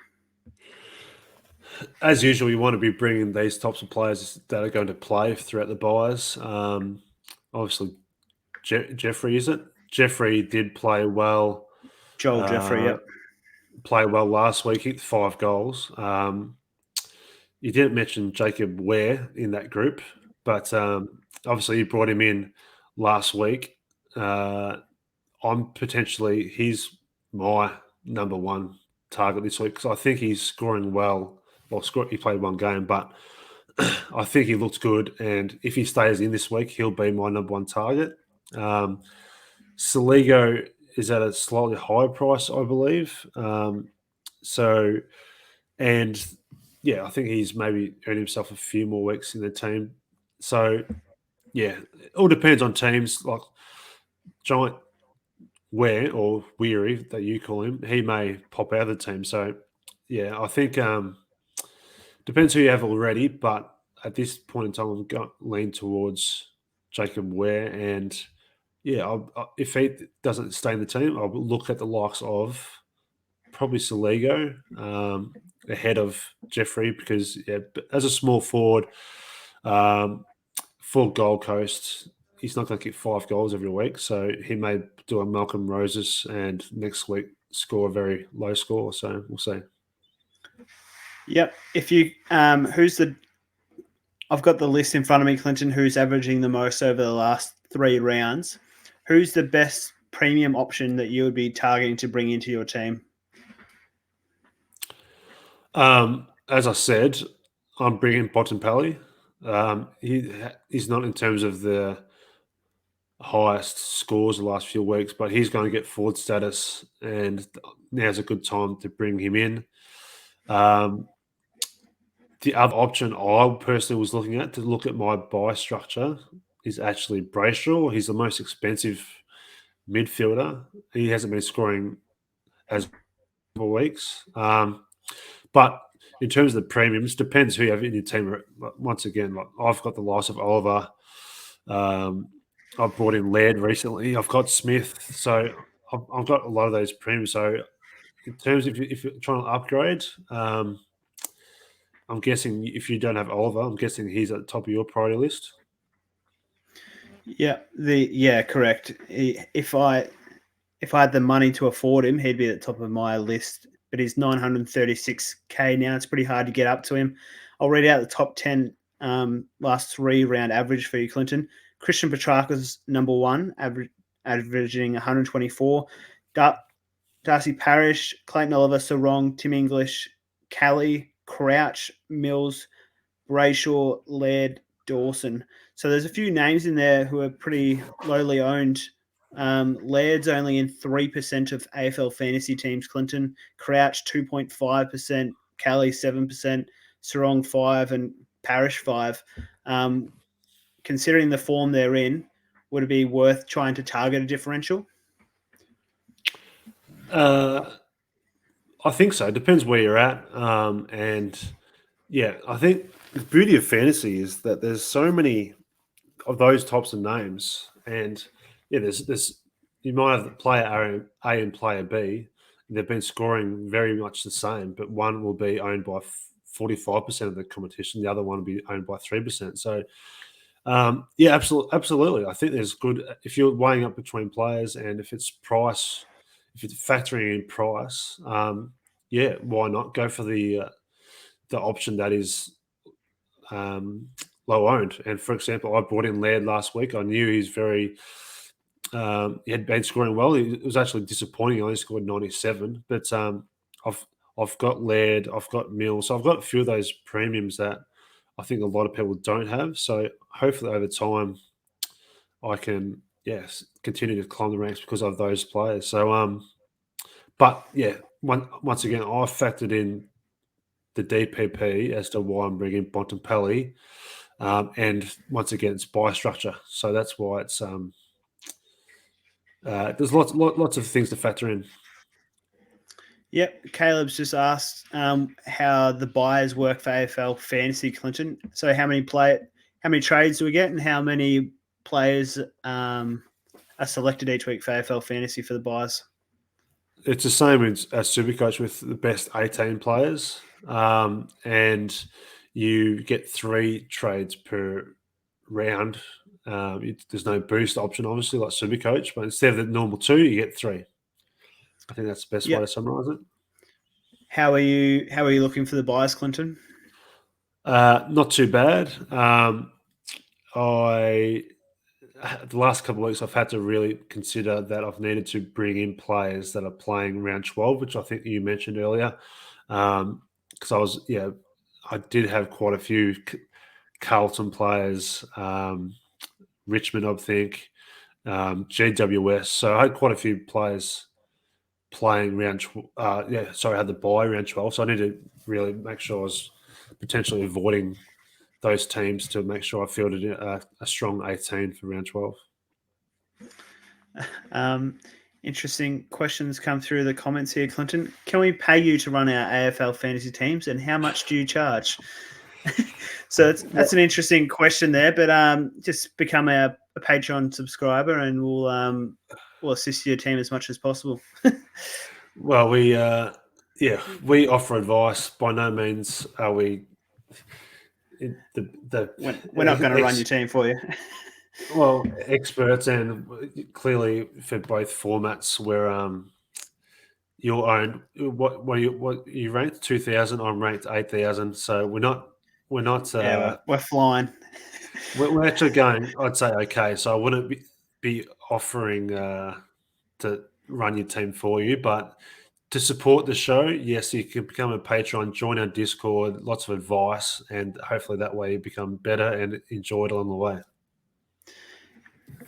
As usual, you want to be bringing these types of players that are going to play throughout the buys. Obviously, Jeffrey, is it? Jeffrey did play well. Joel Jeffrey, yep. Played well last week, hit 5 goals. You didn't mention Jacob Ware in that group, but obviously you brought him in last week. He's my number one target this week because I think he's scoring well. Well, he played one game, but I think he looks good, and if he stays in this week, he'll be my number one target. Saligo is at a slightly higher price, I believe. And yeah, I think he's maybe earned himself a few more weeks in the team. So yeah, it all depends on teams. Like Giant Ware or Weary that you call him, he may pop out of the team. So yeah, I think depends who you have already, but at this point in time, I'm going to lean towards Jacob Ware. And yeah, if he doesn't stay in the team, I'll look at the likes of probably Saligo ahead of Jeffrey because yeah, as a small forward for Gold Coast, he's not going to kick 5 goals every week. So he may do a Malcolm Roses and next week score a very low score. So we'll see. Yep. If you I've got the list in front of me, Clinton, who's averaging the most over the last 3 rounds. Who's the best premium option that you would be targeting to bring into your team? As I said, I'm bringing Bontempelli. He's not in terms of the highest scores the last few weeks, but he's going to get forward status, and now's a good time to bring him in. The other option I personally was looking at to look at my buy structure is actually Brayshaw. He's the most expensive midfielder. He hasn't been scoring as many weeks. But in terms of the premiums, depends who you have in your team. Once again, like I've got the loss of Oliver. I've brought in Laird recently. I've got Smith. So I've got a lot of those premiums. So in terms of if you're trying to upgrade, I'm guessing if you don't have Oliver, I'm guessing he's at the top of your priority list. Yeah, correct. If I had the money to afford him, he'd be at the top of my list. But he's 936k now. It's pretty hard to get up to him. I'll read out the top 10 last 3 round average for you, Clinton. Christian Petrarca's number 1, averaging 124. Darcy Parish, Clayton Oliver, Sarong, Tim English, Callie, Crouch, Mills, Brayshaw, Laird, Dawson. So there's a few names in there who are pretty lowly owned. Laird's only in 3% of AFL fantasy teams, Clinton. Crouch 2.5%, Callie 7%, Sarong 5%, and Parish 5%. Considering the form they're in, would it be worth trying to target a differential? I think so. It depends where you're at. And yeah, I think the beauty of fantasy is that there's so many of those types of names. And yeah, there's you might have player A and player B. And they've been scoring very much the same, but one will be owned by 45% of the competition. The other one will be owned by 3%. So yeah, absolutely. I think there's good if you're weighing up between players and if it's price, if it's factoring in price, yeah, why not go for the option that is low owned? And for example, I brought in Laird last week. I knew he's very he had been scoring well. It was actually disappointing. I only scored 97, but I've got Laird, I've got Mills, so I've got a few of those premiums that I think a lot of people don't have. So hopefully over time, I can continue to climb the ranks because of those players. So but yeah, once again, I factored in the DPP as to why I'm bringing Bontempelli, and once again, it's by structure. So that's why it's there's lots of things to factor in. Yep, Caleb's just asked how the buyers work for AFL Fantasy, Clinton. So how many trades do we get, and how many players are selected each week for AFL Fantasy for the buyers? It's the same as Supercoach with the best 18 players, and you get 3 trades per round. There's no boost option, obviously, like Supercoach, but instead of the normal 2, you get 3. I think that's the best way to summarise it. How are you looking for the buyers, Clinton? Not too bad. The last couple of weeks, I've had to really consider that I've needed to bring in players that are playing round 12, which I think you mentioned earlier. Because I did have quite a few Carlton players, Richmond, I think, GWS. So I had quite a few players playing round. I had the bye round 12. So I need to really make sure I was potentially avoiding those teams to make sure I fielded a strong 18 for round 12. Interesting questions come through the comments here, Clinton. Can we pay you to run our AFL fantasy teams, and how much do you charge? So that's an interesting question there, but just become a Patreon subscriber, and we'll assist your team as much as possible. Well, we offer advice. By no means are we We're not going to run your team for you. Well, experts, and clearly for both formats, where your own what you ranked 2,000, I'm ranked 8,000. So we're not we're flying. We're actually going, I'd say, okay. So I wouldn't be offering to run your team for you, but to support the show, yes, you can become a patron, join our Discord, lots of advice, and hopefully that way you become better and enjoy it along the way.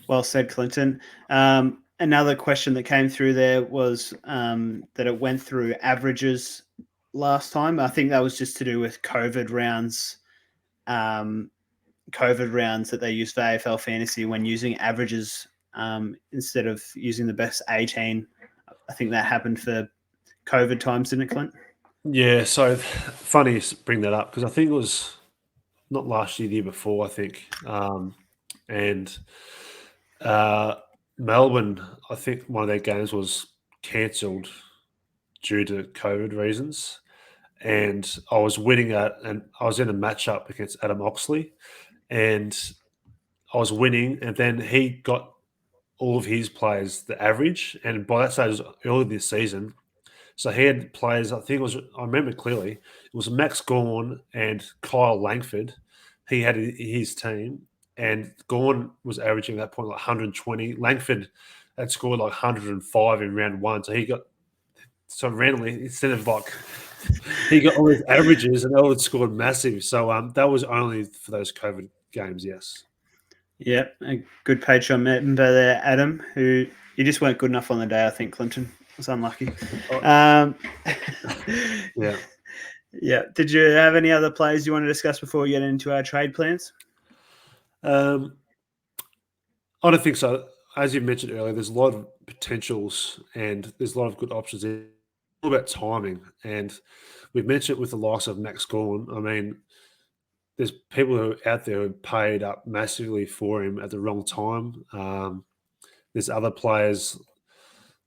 Well said, Clinton. Another question that came through there was that it went through averages last time. I think that was just to do with COVID rounds. COVID rounds that they use for AFL fantasy when using averages instead of using the best 18. I think that happened for COVID times, didn't it, Clint? Yeah, so funny you bring that up because I think it was not last year, the year before, I think. And Melbourne, I think one of their games was cancelled due to COVID reasons. And I was winning and I was in a matchup against Adam Oxley, and I was winning, and then he got all of his players the average, and by that stage, it was early this season. So he had players, I think I remember clearly, it was Max Gawn and Kyle Langford. He had his team, and Gawn was averaging at that point like 120. Langford had scored like 105 in round one. So randomly, instead of like, he got all his averages and all had scored massive. So that was only for those COVID games, yes. Yeah, a good Patreon member there, Adam, who you just weren't good enough on the day, I think, Clinton. Was unlucky. Yeah. Yeah. Did you have any other players you want to discuss before we get into our trade plans? I don't think so. As you mentioned earlier, there's a lot of potentials and there's a lot of good options. It's all about timing. And we've mentioned it with the likes of Max Gawn. I mean, there's people who are out there who paid up massively for him at the wrong time. There's other players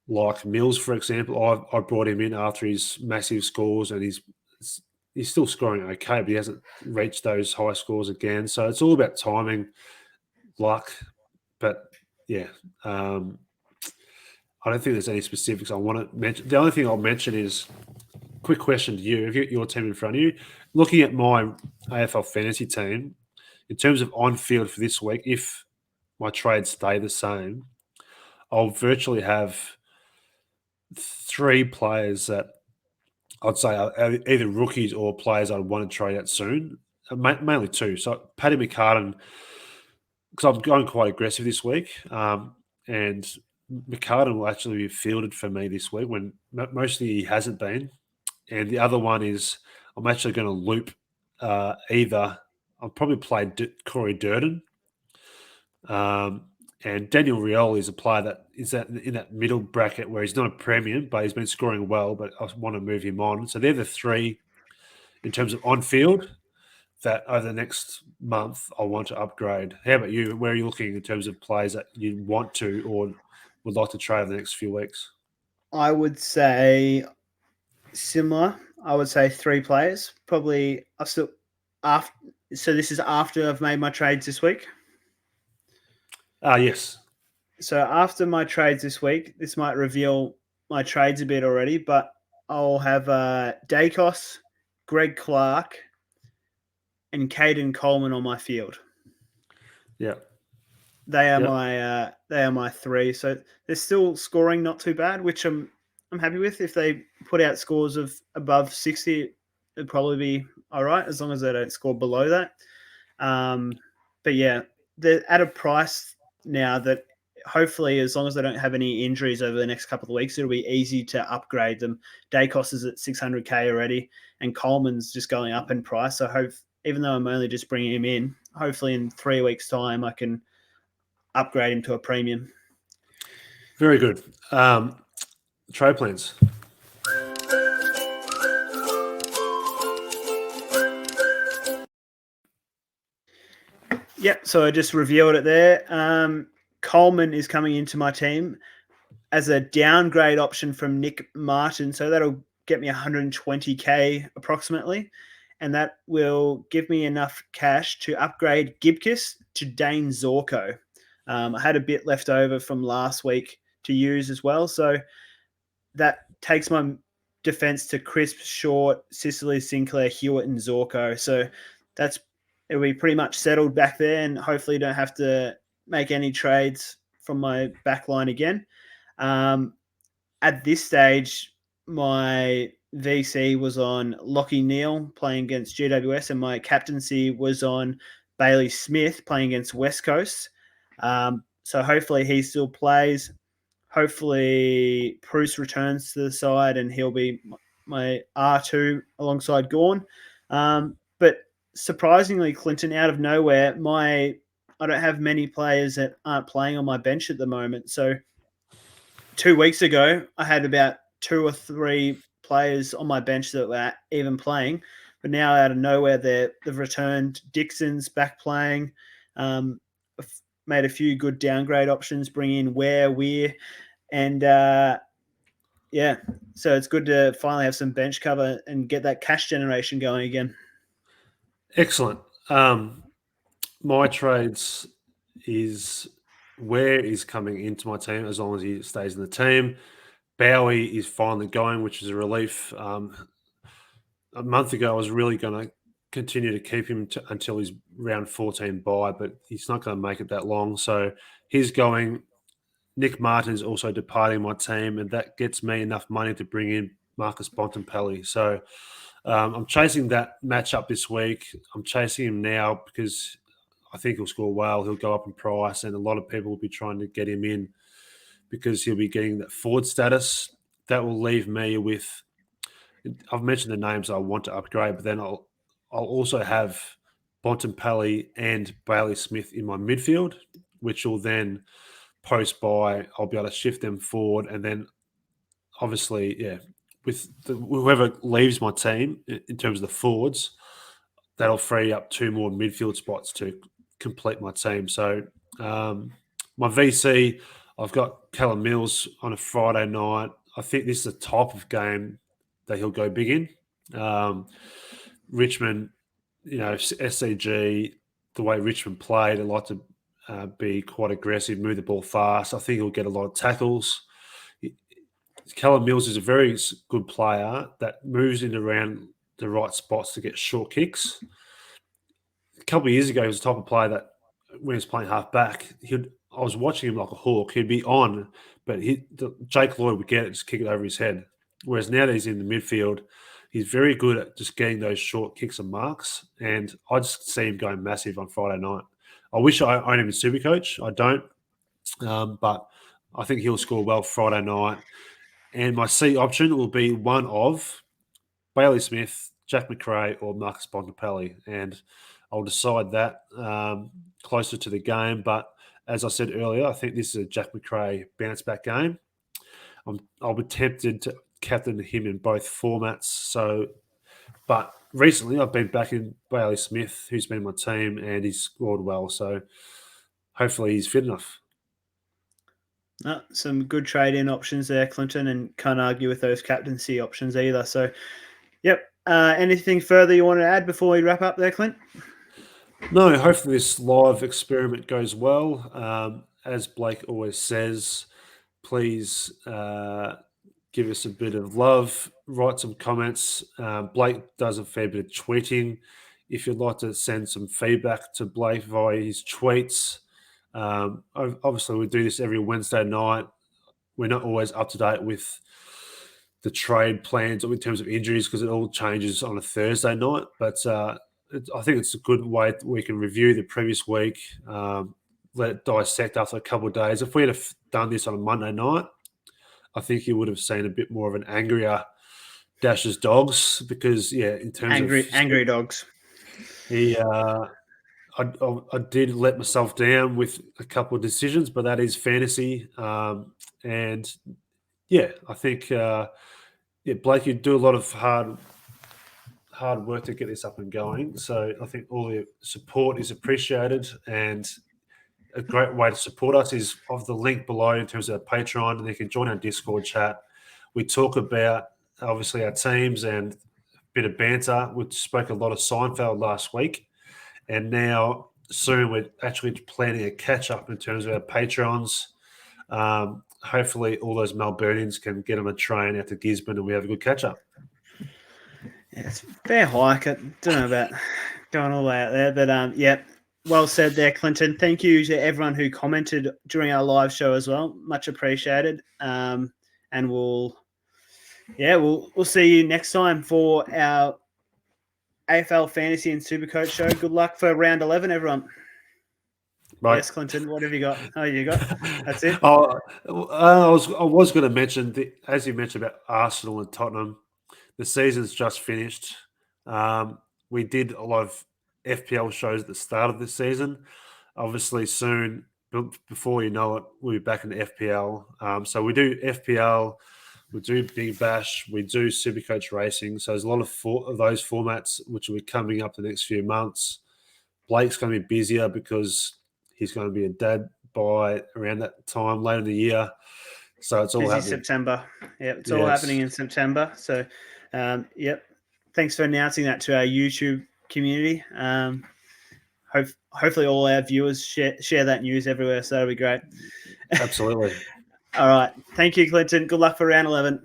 like Mills, for example. I brought him in after his massive scores, and he's still scoring okay, but he hasn't reached those high scores again. So it's all about timing, luck. But yeah, I don't think there's any specifics I want to mention. The only thing I'll mention is quick question to you. If you got your team in front of you, looking at my AFL fantasy team, in terms of on field for this week, if my trades stay the same, I'll virtually have 3 players that I'd say are either rookies or players I'd want to trade out soon. Mainly 2. So Paddy McCartan, because I'm going quite aggressive this week, and McCartan will actually be fielded for me this week when mostly he hasn't been. And the other one is I'm actually going to loop either. I'll probably play Corey Durden. And Daniel Rioli is a player that is in that middle bracket where he's not a premium, but he's been scoring well, but I want to move him on. So they're the 3 in terms of on-field that over the next month I want to upgrade. How about you? Where are you looking in terms of players that you want to or would like to trade over the next few weeks? I would say similar. I would say 3 players. Probably so this is after I've made my trades this week. Yes. So after my trades this week, this might reveal my trades a bit already, but I'll have Dacos, Greg Clark, and Caden Coleman on my field. Yeah. They are my 3. So they're still scoring not too bad, which I'm happy with. If they put out scores of above 60, it'd probably be all right as long as they don't score below that. But yeah, they're at a price now that hopefully, as long as they don't have any injuries over the next couple of weeks, it'll be easy to upgrade them. Dacos is at 600k already, and Coleman's just going up in price. So hope, even though I'm only just bringing him in, hopefully in 3 weeks' time I can upgrade him to a premium. Very good. Trade plans. Yep, so I just revealed it there. Coleman is coming into my team as a downgrade option from Nick Martin. So that'll get me 120k approximately. And that will give me enough cash to upgrade Gibkis to Dane Zorko. I had a bit left over from last week to use as well. So that takes my defense to Crisp, Short, Sicily, Sinclair, Hewitt, and Zorko. So it'll be pretty much settled back there, and hopefully don't have to make any trades from my back line again. At this stage, my VC was on Lockie Neal playing against GWS, and my captaincy was on Bailey Smith playing against West Coast. So hopefully he still plays. Hopefully Bruce returns to the side and he'll be my R2 alongside Gawn. But surprisingly, Clinton, out of nowhere, I don't have many players that aren't playing on my bench at the moment. So 2 weeks ago, I had about 2 or 3 players on my bench that were even playing. But now out of nowhere, they've returned. Dixon's back playing. Made a few good downgrade options, bring in Weir, and yeah, so it's good to finally have some bench cover and get that cash generation going again. Excellent. My trades is Ware is coming into my team as long as he stays in the team. Bowie is finally going, which is a relief. A month ago, I was really going to continue to keep him until he's round 14 bye, but he's not going to make it that long. So he's going. Nick Martin is also departing my team, and that gets me enough money to bring in Marcus Bontempelli. So I'm chasing that matchup this week. I'm chasing him now because I think he'll score well. He'll go up in price, and a lot of people will be trying to get him in because he'll be getting that forward status. That will leave me with. I've mentioned the names I want to upgrade, but then I'll also have Bontempelli and Bailey Smith in my midfield, which will then post by. I'll be able to shift them forward, and then obviously, yeah, with whoever leaves my team in terms of the forwards, that'll free up 2 more midfield spots to complete my team. So my VC, I've got Callum Mills on a Friday night. I think this is a type of game that he'll go big in. Richmond, SCG, the way Richmond played, they like to be quite aggressive, move the ball fast. I think he'll get a lot of tackles. Callum Mills is a very good player that moves in around the right spots to get short kicks. A couple of years ago, he was the type of player that when he was playing half back, I was watching him like a hawk. He'd be on, but Jake Lloyd would get it, just kick it over his head. Whereas now that he's in the midfield, he's very good at just getting those short kicks and marks. And I just see him going massive on Friday night. I wish I owned him in Supercoach. I don't, but I think he'll score well Friday night. And my C option will be one of Bailey Smith, Jack McRae, or Marcus Bontempelli. And I'll decide that closer to the game. But as I said earlier, I think this is a Jack McRae bounce back game. I'll be tempted to captain him in both formats. But recently I've been backing Bailey Smith, who's been in my team, and he's scored well. So hopefully he's fit enough. Some good trade-in options there, Clinton, and can't argue with those captaincy options either. So, yep. Anything further you want to add before we wrap up there, Clint? No, hopefully this live experiment goes well. As Blake always says, please give us a bit of love, write some comments. Blake does a fair bit of tweeting. If you'd like to send some feedback to Blake via his tweets, obviously we do this every Wednesday night. We're not always up to date with the trade plans in terms of injuries because it all changes on a Thursday night. But I think it's a good way we can review the previous week, let it dissect after a couple of days. If we had done this on a Monday night, I think you would have seen a bit more of an angrier Dash's Dogs because, in terms of angry dogs. he, I did let myself down with a couple of decisions, but that is fantasy, and I think Blake, you do a lot of hard work to get this up and going. So I think all the support is appreciated, and a great way to support us is of the link below in terms of our Patreon, and you can join our Discord chat. We talk about obviously our teams and a bit of banter. We spoke a lot of Seinfeld last week, and now soon we're actually planning a catch up in terms of our Patrons. Hopefully all those Melburnians can get on a train out to Gisborne and we have a good catch up. Yeah, it's a fair hike. I don't know about going all the way out there, but well said there, Clinton. Thank you to everyone who commented during our live show as well. Much appreciated. And we'll see you next time for our AFL Fantasy and Supercoach show. Good luck for round 11, everyone. Right. Yes, Clinton, what have you got? Oh, you got? That's it? I was going to mention, as you mentioned about Arsenal and Tottenham, the season's just finished. We did a lot of FPL shows at the start of the season. Obviously, soon, before you know it, we'll be back in the FPL. So we do FPL, we do Big Bash, we do Supercoach Racing. So there's a lot of those formats which will be coming up the next few months. Blake's going to be busier because he's going to be a dad by around that time later in the year. So it's all happening. September. Yeah, it's all happening in September. So, thanks for announcing that to our YouTube community. Hopefully all our viewers share that news everywhere. So that'll be great. Absolutely. All right. Thank you, Clinton. Good luck for round 11.